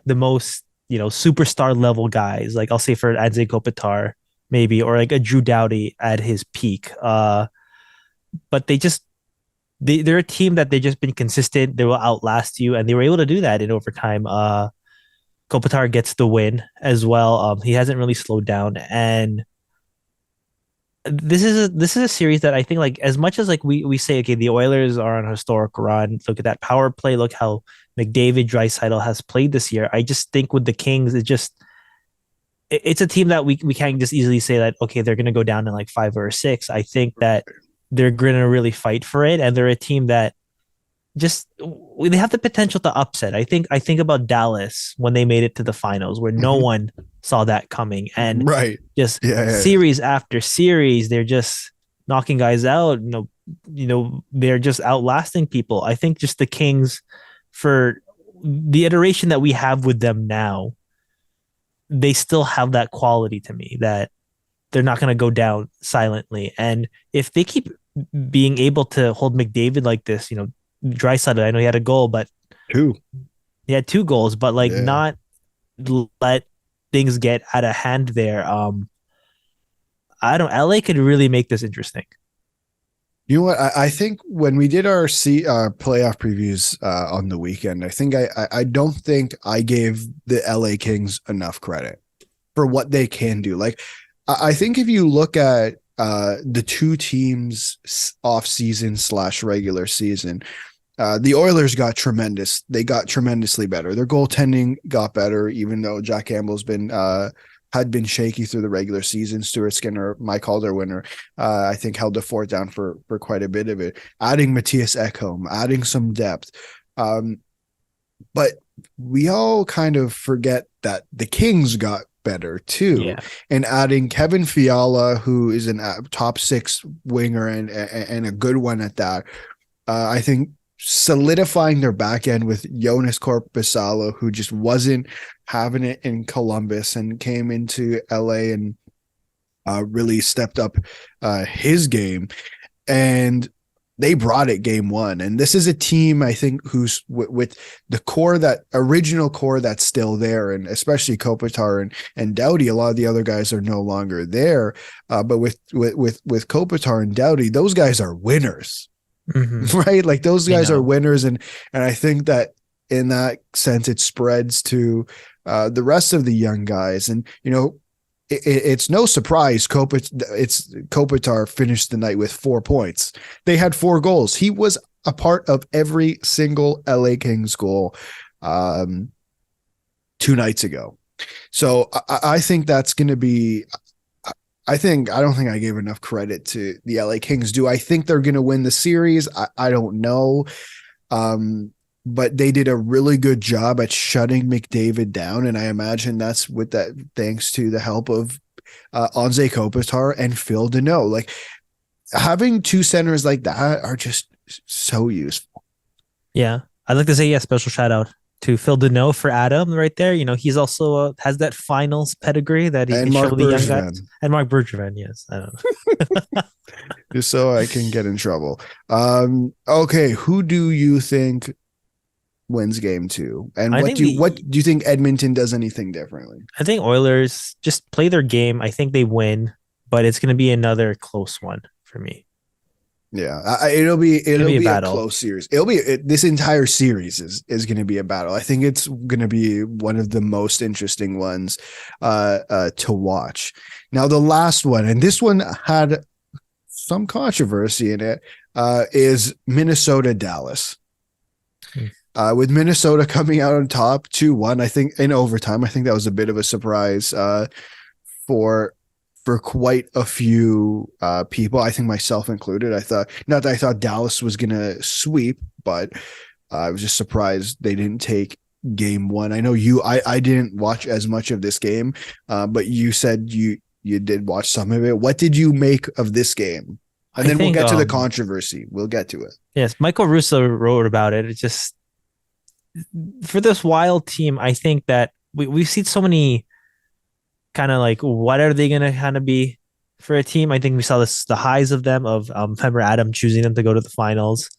B: the most superstar level guys. Like I'll say for Anze Kopitar maybe, or like a Drew Doughty at his peak. But they're a team that they've just been consistent. They will outlast you, and they were able to do that in overtime. Kopitar gets the win as well. He hasn't really slowed down, and this is a series that I think like as much as like we say okay the Oilers are on a historic run. Look at that power play. Look how McDavid, Draisaitl has played this year. I just think with the Kings, it's a team that we can't just easily say that okay they're going to go down in like 5 or 6. I think that they're going to really fight for it, and they're a team that just they have the potential to upset. I think about Dallas when they made it to the finals, where no
A: Mhm.
B: one saw that coming, and
A: Right.
B: just
A: Yeah, yeah, yeah.
B: series after series, they're just knocking guys out. They're just outlasting people. I think just the Kings, for the iteration that we have with them now, they still have that quality to me that they're not going to go down silently. And if they keep being able to hold McDavid like this, Draisaitl, I know he had a goal, but
A: 2.
B: he had 2 goals, but like
A: Yeah.
B: not let things get out of hand there. I don't. LA could really make this interesting.
A: You know what? I think when we did our playoff previews on the weekend, I don't think I gave the LA Kings enough credit for what they can do. Like, I think if you look at the two teams off season slash regular season, the Oilers got tremendous. They got tremendously better. Their goaltending got better, even though Jack Campbell's been had been shaky through the regular season. Stuart Skinner, my Calder winner, I think held the fort down for quite a bit of it. Adding Matthias Ekholm, adding some depth, but we all kind of forget that the Kings got better too,
B: Yeah.
A: and adding Kevin Fiala, who is an top six winger and a good one at that. I think solidifying their back end with Jonas Korpisalo, who just wasn't having it in Columbus and came into LA and really stepped up his game. And they brought it game one. And this is a team, I think, who's with the core, that original core that's still there, and especially Kopitar and Doughty. A lot of the other guys are no longer there. But with Kopitar and Doughty, those guys are winners.
B: Mm-hmm.
A: Right? Like those
B: You
A: guys are
B: know.
A: winners, and I think that in that sense it spreads to the rest of the young guys. And it's no surprise Kopitar finished the night with 4 points. They had 4 goals. He was a part of every single LA Kings goal 2 nights ago. So I think that's going to be. I don't think I gave enough credit to the LA Kings. Do I think they're going to win the series? I don't know. But they did a really good job at shutting McDavid down. And I imagine that's with that, thanks to the help of Anze Kopitar and Phil Deneau. Like, having two centers like that are just so useful.
B: Yeah. I'd like to say, yeah, special shout out to Phil Deneau for Adam right there. He's also has that finals pedigree that he
A: And
B: can
A: Mark
B: show the young
A: Bergevin,
B: guys. And Mark Bergevin, yes. I don't know.
A: just so I can get in trouble. Okay, who do you think wins game 2? And
B: I think the
A: what do you think Edmonton does anything differently?
B: I think Oilers just play their game. I think they win, but it's going to be another close one for me.
A: Yeah, it'll be
B: A
A: a
B: battle.
A: close series. This entire series is going to be a battle. I think it's going to be one of the most interesting ones to watch. Now, the last one, and this one had some controversy in it, is Minnesota Dallas. With Minnesota coming out on top 2-1, I think in overtime. I think that was a bit of a surprise for quite a few people. I think myself included. I thought Dallas was gonna sweep, but I was just surprised they didn't take game 1. I know I didn't watch as much of this game, but you said you did watch some of it. What did you make of this game? And then we'll get to the controversy. We'll get to it.
B: Yes, Michael Russo wrote about it. It's just, for this Wild team, I think that we've seen so many kind of like, what are they going to kind of be for a team? I think we saw the highs of them, of remember Adam choosing them to go to the finals,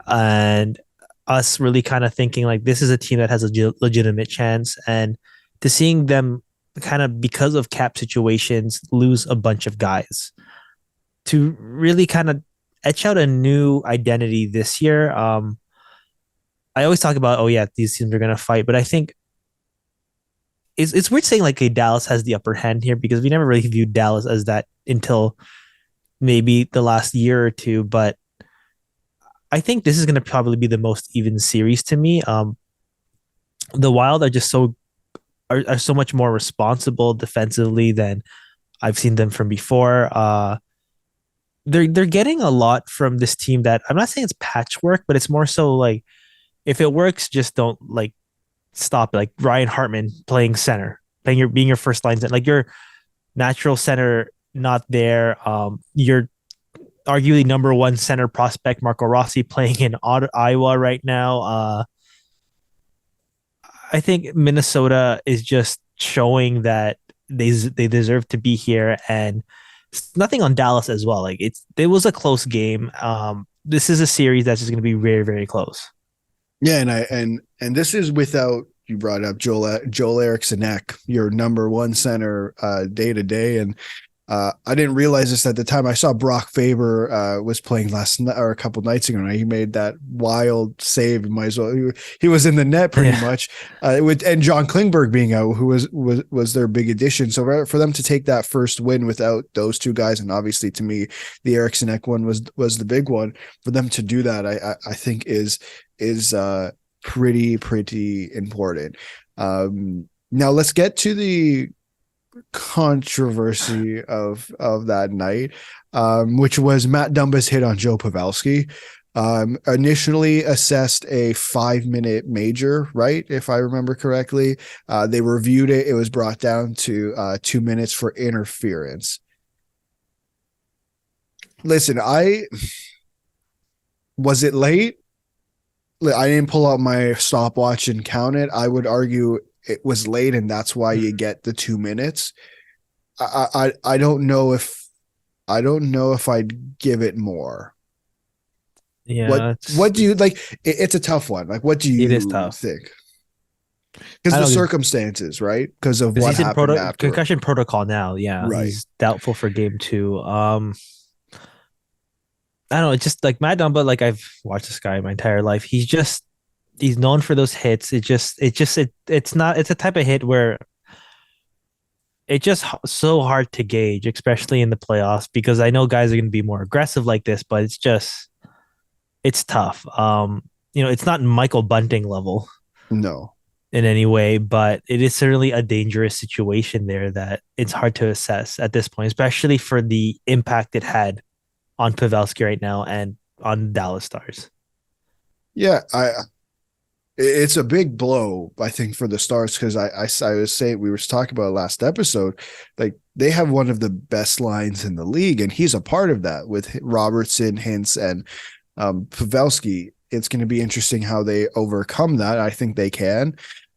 B: and us really kind of thinking like, this is a team that has a legitimate chance, and to seeing them kind of, because of cap situations, lose a bunch of guys, to really kind of etch out a new identity this year. I always talk about, oh yeah, these teams are going to fight, but I think it's weird saying like, okay, Dallas has the upper hand here, because we never really viewed Dallas as that until maybe the last year or two. But I think this is going to probably be the most even series to me. The Wild are just are so much more responsible defensively than I've seen them from before. They're getting a lot from this team that, I'm not saying it's patchwork, but it's more so like, if it works, just don't like stop it. Like Ryan Hartman playing center, being your first line, like your natural center not there. Your arguably number one center prospect Marco Rossi playing in Iowa right now. I think Minnesota is just showing that they deserve to be here, and nothing on Dallas as well. Like it was a close game. This is a series that's just going to be very, very close.
A: Yeah, and this is without, you brought up Joel Eriksson Ek, your number one center day to day, and I didn't realize this at the time. I saw Brock Faber was playing last night or a couple nights ago, and he made that wild save. Might as well. He was in the net pretty
B: Yeah.
A: much. And John Klingberg being out, who was their big addition. So for them to take that first win without those two guys, and obviously to me, the Eriksson Ek one was the big one. For them to do that, I think is pretty important. Now let's get to the controversy of that night, which was Matt Dumba's hit on Joe Pavelski. Initially assessed a 5-minute major, right? If I remember correctly. They reviewed it. It was brought down to 2 minutes for interference. Listen, was it late? I didn't pull out my stopwatch and count it. I would argue it was late, and that's why you get the 2 minutes. I don't know if I'd give it more.
B: Yeah.
A: What do you like? It's a tough one. Like, what do you
B: It is tough.
A: think? Because the circumstances, right? Because of what happened after
B: concussion protocol now. Yeah,
A: right.
B: He's doubtful for game 2. I don't know. It's just like Matt Dumba. Like, I've watched this guy my entire life. He's known for those hits. It's not. It's a type of hit where it's just so hard to gauge, especially in the playoffs, because I know guys are going to be more aggressive like this, but it's tough. It's not Michael Bunting level.
A: No.
B: In any way, but it is certainly a dangerous situation there that it's hard to assess at this point, especially for the impact it had on Pavelski right now and on Dallas Stars.
A: Yeah, it's a big blow, I think, for the Stars, because I was saying, we were talking about last episode, like they have one of the best lines in the league, and he's a part of that with Robertson, Hintz, and Pavelski. It's going to be interesting how they overcome that. I think they can.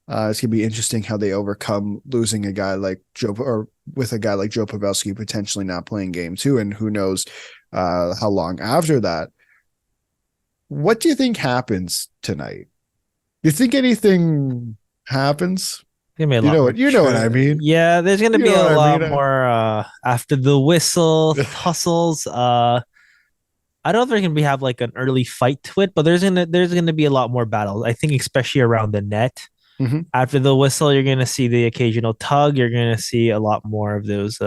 A: It's going to be interesting how they overcome losing a guy like Joe, or with a guy like Joe Pavelski potentially not playing game 2, and who knows how long after that. What do you think happens tonight? Do you think anything happens?
B: You know
A: what I mean?
B: Yeah, there's going to be a lot more after the whistle hustles. I don't know if they're gonna have like an early fight to it, but there's gonna be a lot more battles. I think, especially around the net.
A: Mm-hmm.
B: After the whistle, you're gonna see the occasional tug. You're gonna see a lot more of those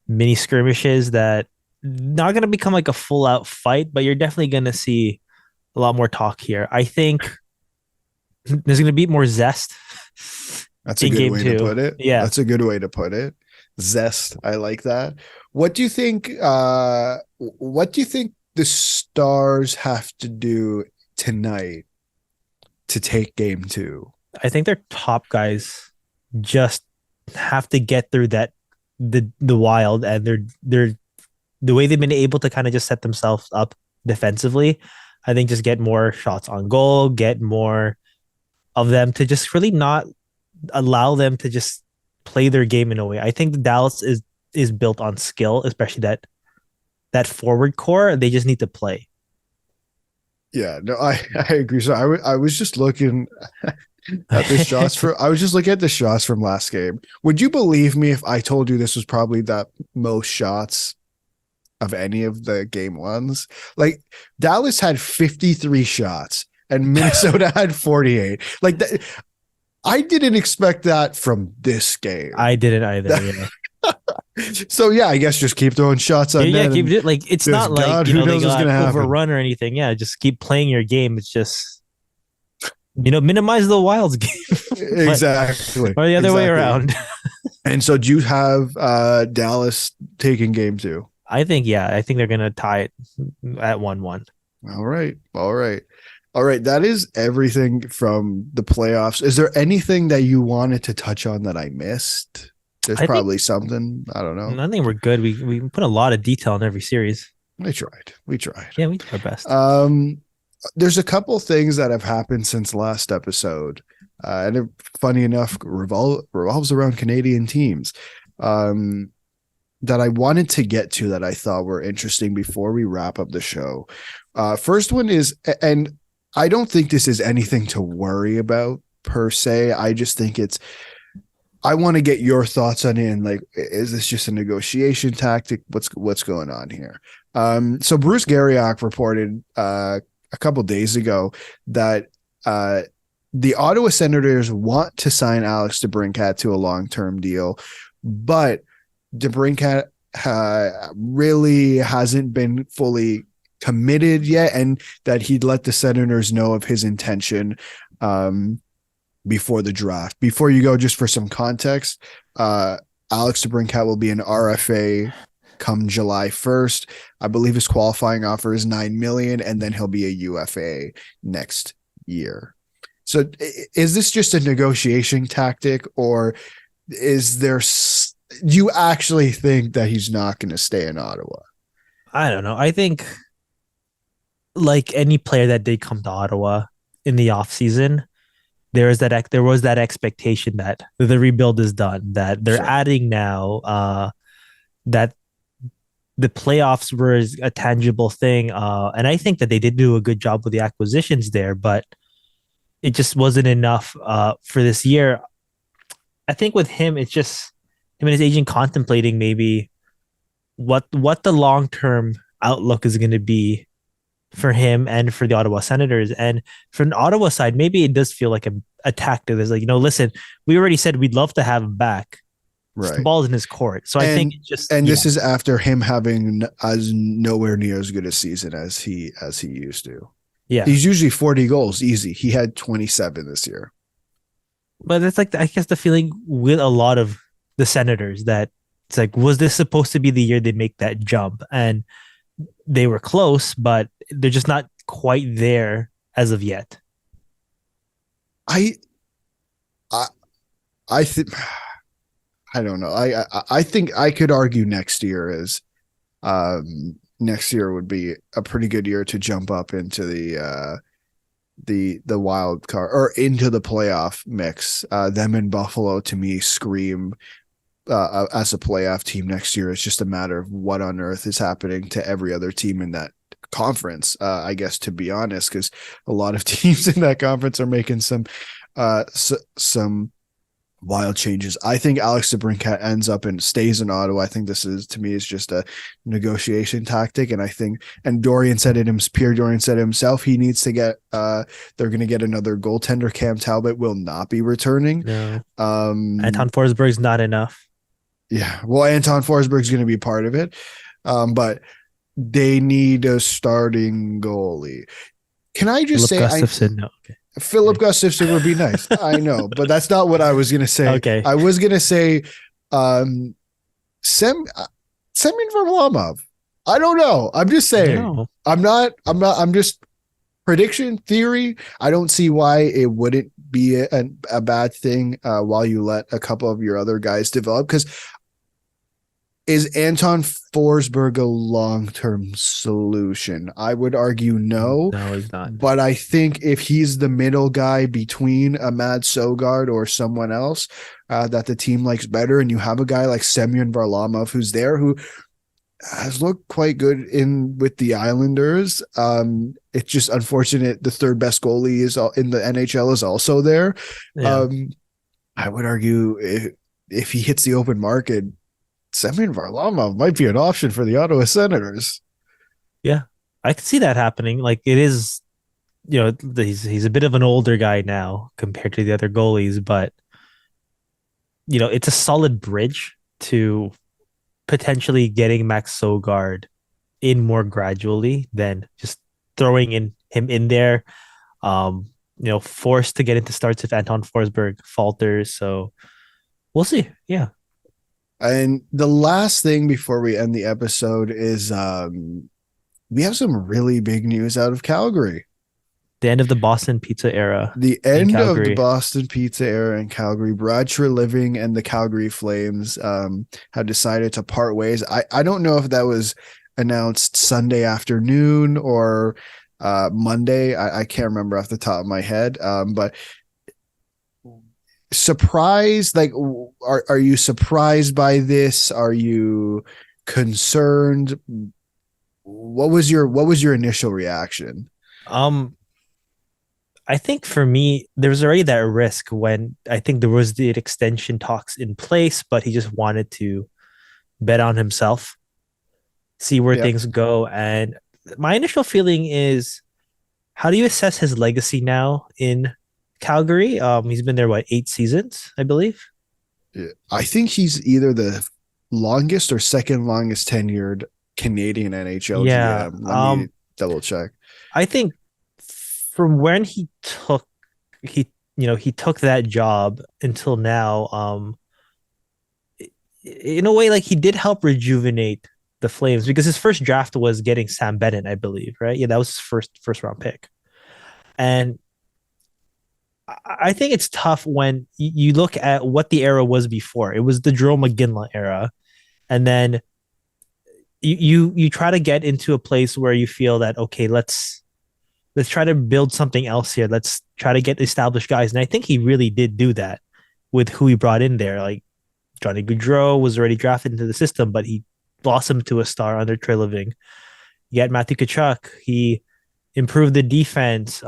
B: mini skirmishes that not gonna become like a full out fight, but you're definitely gonna see a lot more talk here. I think there's gonna be more zest.
A: That's a good way to put it.
B: Yeah,
A: that's a good way to put it. Zest. I like that. What do you think? The Stars have to do tonight to take game 2?
B: I think their top guys just have to get through the Wild, and they're the way they've been able to kind of just set themselves up defensively. I think just get more shots on goal, get more of them to just really not allow them to just play their game in a way. I think the Dallas is built on skill, especially that forward core. They just need to play.
A: Yeah, no, I agree. So I was just looking at the shots I was just looking at the shots from last game. Would you believe me if I told you this was probably the most shots of any of the game ones? Like, Dallas had 53 shots and Minnesota had 48. Like that, I didn't expect that from this game.
B: I didn't either. Yeah.
A: So yeah, I guess just keep throwing shots on net.
B: Keep it. Like, it's not like
A: who knows
B: they
A: what's
B: got
A: gonna
B: overrun or anything. Yeah, just keep playing your game. It's just minimize the Wild's game.
A: Exactly.
B: Or the other way around.
A: And so, do you have Dallas taking game 2?
B: I think they're gonna tie it at 1-1.
A: All right. That is everything from the playoffs. Is there anything that you wanted to touch on that I missed? There's probably something. I don't know.
B: I think we're good. We put a lot of detail in every series.
A: We tried.
B: Yeah, we did our best.
A: There's a couple things that have happened since last episode. And it, funny enough, revolves around Canadian teams. That I wanted to get to that I thought were interesting before we wrap up the show. First one is, and I don't think this is anything to worry about per se. I just think it's I want to get your thoughts on it. And like, is this just a negotiation tactic? What's going on here? So Bruce Garriock reported a couple days ago that uh, the Ottawa Senators want to sign Alex DeBrincat to a long-term deal, but DeBrincat really hasn't been fully committed yet, and that he'd let the Senators know of his intention before the draft. Before you go, just for some context, Alex DeBrincat will be an RFA come July 1st. I believe his qualifying offer is $9 million, and then he'll be a UFA next year. So is this just a negotiation tactic, or is there, do you actually think that he's not going to stay in Ottawa?
B: I don't know. I think like any player that did come to Ottawa in the offseason, there was that expectation that the rebuild is done, that they're
A: Sure.
B: adding now, that the playoffs were a tangible thing. And I think that they did do a good job with the acquisitions there, but it just wasn't enough for this year. I think with him, it's just him and his agent contemplating maybe what the long term outlook is going to be for him and for the Ottawa Senators. And from the Ottawa side, maybe it does feel like a tactic. It's like, listen, we already said we'd love to have him back. Right. The ball's in his court. So I think it just
A: this is after him having as nowhere near as good a season as he used to.
B: Yeah.
A: He's usually 40 goals easy. He had 27 this year.
B: But it's like, I guess the feeling with a lot of the Senators that it's like, was this supposed to be the year they make that jump? And they were close, but they're just not quite there as of yet.
A: I think, I don't know. I think I could argue next year next year would be a pretty good year to jump up into the wild card or into the playoff mix. Them in Buffalo to me scream as a playoff team next year. It's just a matter of what on earth is happening to every other team in that conference. I guess, to be honest, because a lot of teams in that conference are making some wild changes. I think Alex DeBrincat ends up and stays in Ottawa. I think this is, to me, is just a negotiation tactic. And I think, and Pierre Dorian said it himself, he needs to get, they're going to get another goaltender. Cam Talbot will not be returning.
B: No. Anton Forsberg's not enough.
A: Yeah. Well, Anton Forsberg's going to be part of it. But they need a starting goalie. Can I just
B: Philip
A: say,
B: Gustafson? No. Okay.
A: Philip Gustafson would be nice. I know, but that's not what I was going to say.
B: Okay.
A: I was going to say Semyon Varlamov. I don't know. I'm just saying. No. I'm just prediction theory. I don't see why it wouldn't be a bad thing while you let a couple of your other guys develop, because is Anton Forsberg a long-term solution? I would argue no.
B: No, he's not.
A: But I think if he's the middle guy between a Mad Sogard or someone else that the team likes better, and you have a guy like Semyon Varlamov who's there, who has looked quite good with the Islanders. It's just unfortunate the third best goalie is in the NHL is also there. Yeah. I would argue if he hits the open market, Semyon Varlamov might be an option for the Ottawa Senators.
B: Yeah, I could see that happening. Like, it is, he's a bit of an older guy now compared to the other goalies, but it's a solid bridge to potentially getting Max Sogard in more gradually than just throwing him in there. Forced to get into starts if Anton Forsberg falters. So we'll see. Yeah.
A: And the last thing before we end the episode is we have some really big news out of Calgary.
B: The end of the Boston Pizza era.
A: The end of the Boston Pizza era in Calgary. Brad Treliving and the Calgary Flames have decided to part ways. I don't know if that was announced Sunday afternoon or Monday. I can't remember off the top of my head. But surprised, like, are you surprised by this? Are you concerned? What was your initial reaction?
B: I think for me, there was already that risk when I think there was the extension talks in place, but he just wanted to bet on himself, see where
A: Yeah.
B: things go. And my initial feeling is, how do you assess his legacy now in Calgary? He's been there what, 8 seasons, I believe.
A: Yeah. I think he's either the longest or second longest tenured Canadian NHL
B: Yeah.
A: GM. Let me double check.
B: I think from when he took that job until now, in a way, like he did help rejuvenate the Flames because his first draft was getting Sam Bennett, I believe, right? Yeah, that was his first round pick. And I think it's tough when you look at what the era was before. It was the Drew McGinley era, and then you try to get into a place where you feel that, okay, let's try to build something else here. Let's try to get established guys. And I think he really did do that with who he brought in there. Like Johnny Gaudreau was already drafted into the system, but he blossomed to a star under Treliving. You had Matthew Tkachuk. He improved the defense.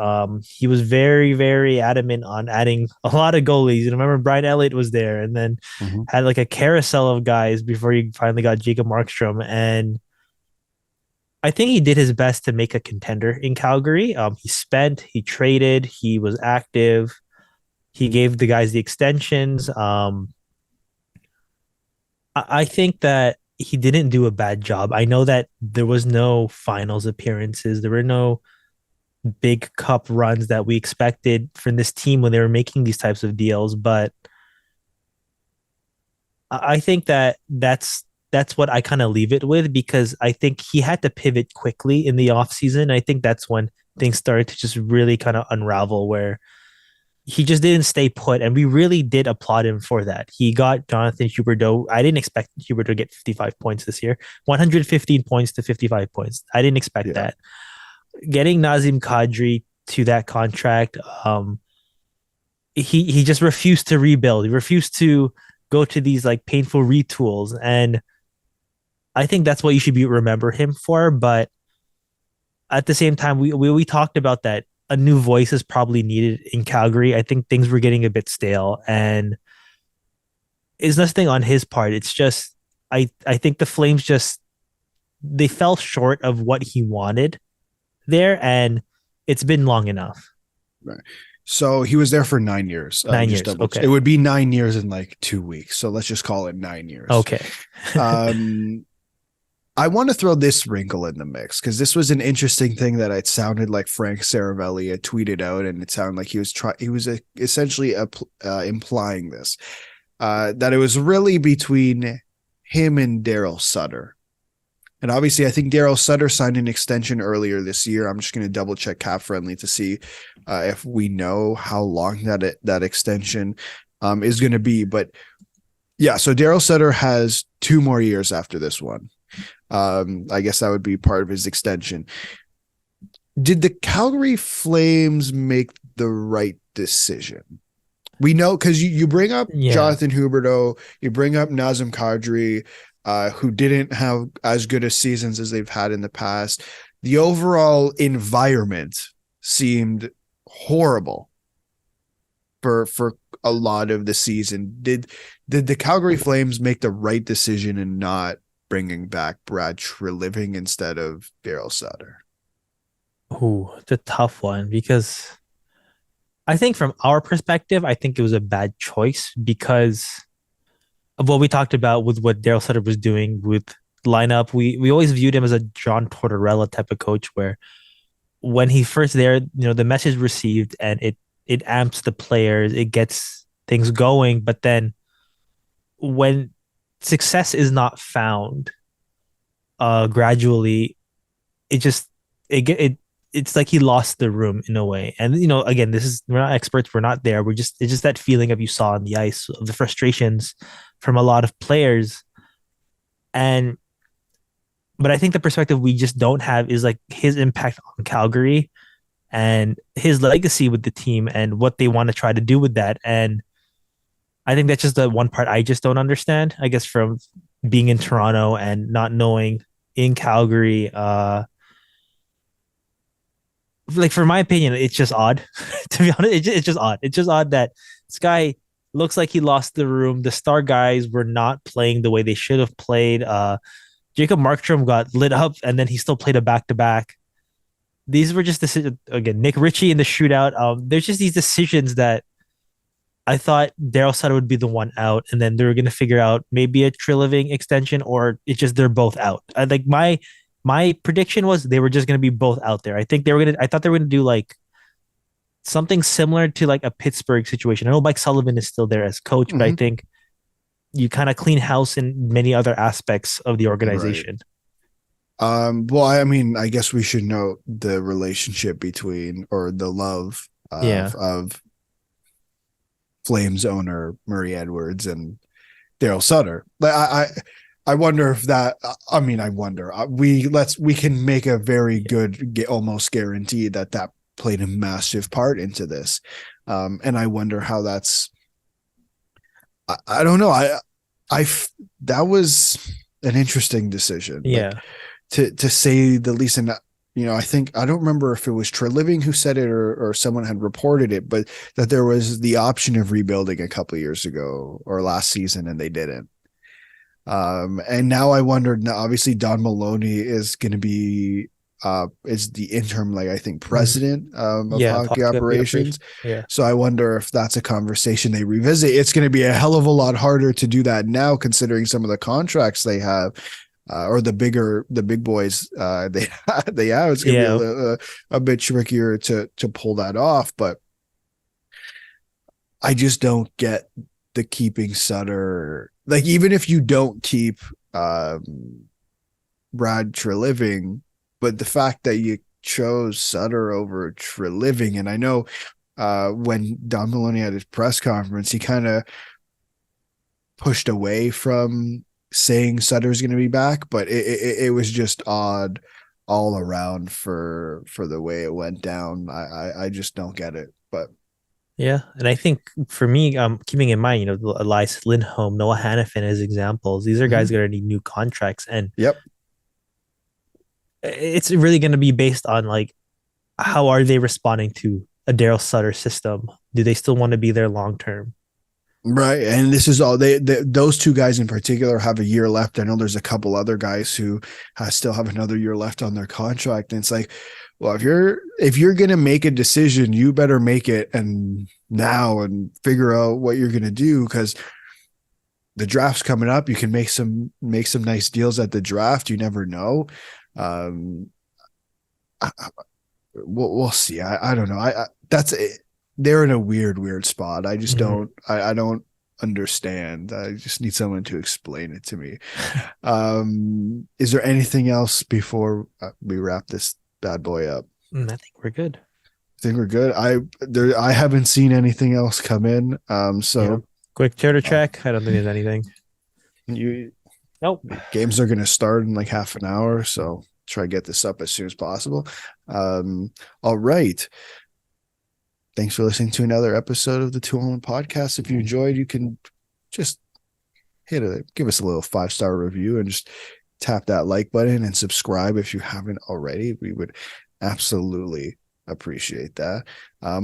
B: He was very, very adamant on adding a lot of goalies. You remember Brian Elliott was there, and then
A: Mhm.
B: had like a carousel of guys before you finally got Jacob Markstrom. And I think he did his best to make a contender in Calgary. He spent, he traded, he was active. He gave the guys the extensions. I think that he didn't do a bad job. I know that there was no finals appearances. There were no big cup runs that we expected from this team when they were making these types of deals. But I think that that's what I kind of leave it with because I think he had to pivot quickly in the offseason. I think that's when things started to just really kind of unravel where he just didn't stay put. And we really did applaud him for that. He got Jonathan Huberdeau. I didn't expect Huberdeau to get 55 points this year, 115 points to 55 points. I didn't expect
A: Yeah.
B: that. Getting Nazim Kadri to that contract, he just refused to rebuild. He refused to go to these like painful retools, and I think that's what you should be remember him for. But at the same time, we talked about that a new voice is probably needed in Calgary. I think things were getting a bit stale, and it's nothing on his part. It's just I think the Flames just they fell short of what he wanted there, and it's been long enough.
A: Right. So he was there for 9 years.
B: Nine
A: Just
B: years.
A: double. It
B: Okay.
A: would be 9 years in like 2 weeks. So let's just call it 9 years.
B: Okay.
A: Um, I want to throw this wrinkle in the mix because this was an interesting thing that it sounded like Frank Saravelli had tweeted out, and it sounded like he was essentially implying this that it was really between him and Daryl Sutter. And obviously, I think Daryl Sutter signed an extension earlier this year. I'm just going to double check Cap Friendly to see if we know how long that extension is going to be. But yeah, so Daryl Sutter has 2 more years after this one. I guess that would be part of his extension. Did the Calgary Flames make the right decision? We know because you bring up
B: Yeah.
A: Jonathan Huberdeau, you bring up Nazem Kadri, who didn't have as good as seasons as they've had in the past. The overall environment seemed horrible for a lot of the season. Did the Calgary Flames make the right decision in not bringing back Brad Treliving instead of Daryl Sutter?
B: Ooh, it's a tough one because I think from our perspective, I think it was a bad choice because of what we talked about with what Daryl Sutter was doing with lineup. We always viewed him as a John Tortorella type of coach where when he first there, the message received and it amps the players, it gets things going, but then when success is not found, gradually it just it's like he lost the room in a way. And again, this is we're not experts, we're not there. It's just that feeling of you saw on the ice of the frustrations from a lot of players. And but I think the perspective we just don't have is like his impact on Calgary and his legacy with the team and what they want to try to do with that. And I think that's just the one part I just don't understand, I guess, from being in Toronto and not knowing in Calgary, like for my opinion, it's just odd. To be honest, it's just odd. It's just odd that this guy looks like he lost the room. The star guys were not playing the way they should have played. Jacob Markstrom got lit up, and then he still played a back to back. These were just decisions again. Nick Ritchie in the shootout. There's just these decisions that I thought Daryl Sutter would be the one out, and then they were going to figure out maybe a Treliving extension, or it's just they're both out. I like my prediction was they were just going to be both out there. I think they were gonna. I thought they were going to do like something similar to like a Pittsburgh situation. I know Mike Sullivan is still there as coach, but I
A: Mhm.
B: think you kind of clean house in many other aspects of the
A: Right.
B: organization.
A: Well, I mean, I guess we should note the relationship between, or the love
B: Yeah,
A: of Flames owner Murray Edwards and Daryl Sutter. Like I wonder if that. I mean, I wonder. We can make a very
B: yeah,
A: good, almost guarantee that that played a massive part into this. And I wonder how that's. I don't know. I that was an interesting decision. Like
B: yeah,
A: to say the least. And I think I don't remember if it was Treliving who said it or someone had reported it, but that there was the option of rebuilding a couple of years ago or last season, and they didn't. And now I wondered. Now, obviously, Don Maloney is going to be is the interim, like I think,
B: mhm,
A: president of
B: yeah.
A: hockey
B: Hockey operation.
A: operations.
B: Yeah,
A: So I wonder if that's a conversation they revisit. It's going to be a hell of a lot harder to do that now, considering some of the contracts they have. Or the big boys they they have. It's gonna be
B: yeah,
A: a bit trickier to pull that off, but I just don't get the keeping Sutter. Like, even if you don't keep Brad Treliving, but the fact that you chose Sutter over Treliving, and I know when Don Maloney had his press conference, he kind of pushed away from saying Sutter's going to be back, but it was just odd all around for the way it went down. I just don't get it, but
B: yeah. And I think for me, keeping in mind, Elias Lindholm, Noah Hannafin as examples, these are guys
A: mhm.
B: that are going to need new contracts, and
A: Yep.
B: it's really going to be based on like how are they responding to a Daryl Sutter system? Do they still want to be there long term?
A: Right. And this is all those two guys in particular have a year left. I know there's a couple other guys who still have another year left on their contract. And it's like, well, if you're gonna make a decision, you better make it and now and figure out what you're gonna do, because the draft's coming up. You can make some nice deals at the draft. You never know. Um, we'll see. I don't know. That's it. They're in a weird spot. I just
B: Mm-hmm.
A: don't. I don't understand. I just need someone to explain it to me. Is there anything else before we wrap this bad boy up?
B: I think we're good.
A: I think we're good. I haven't seen anything else come in.
B: Yeah.
A: So
B: Quick charter
A: uh,
B: check. I don't think there's anything.
A: you
B: Nope.
A: games are going to start in like half an hour, so try to get this up as soon as possible. All right. Thanks for listening to another episode of the 2-on-1 podcast. If you enjoyed, you can just give us a little 5-star review and just tap that like button and subscribe if you haven't already. We would absolutely appreciate that.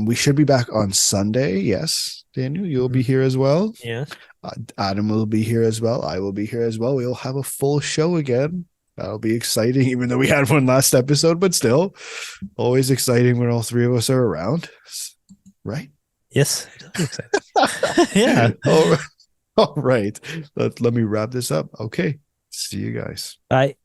A: We should be back on Sunday. Yes, Daniel, you'll be here as well.
B: Yeah.
A: Adam will be here as well. I will be here as well. We'll have a full show again. That'll be exciting, even though we had one last episode, but still always exciting when all three of us are around. Right?
B: Yes. I'm excited. Yeah.
A: all right. All right. Let me wrap this up. Okay. See you guys.
B: Bye.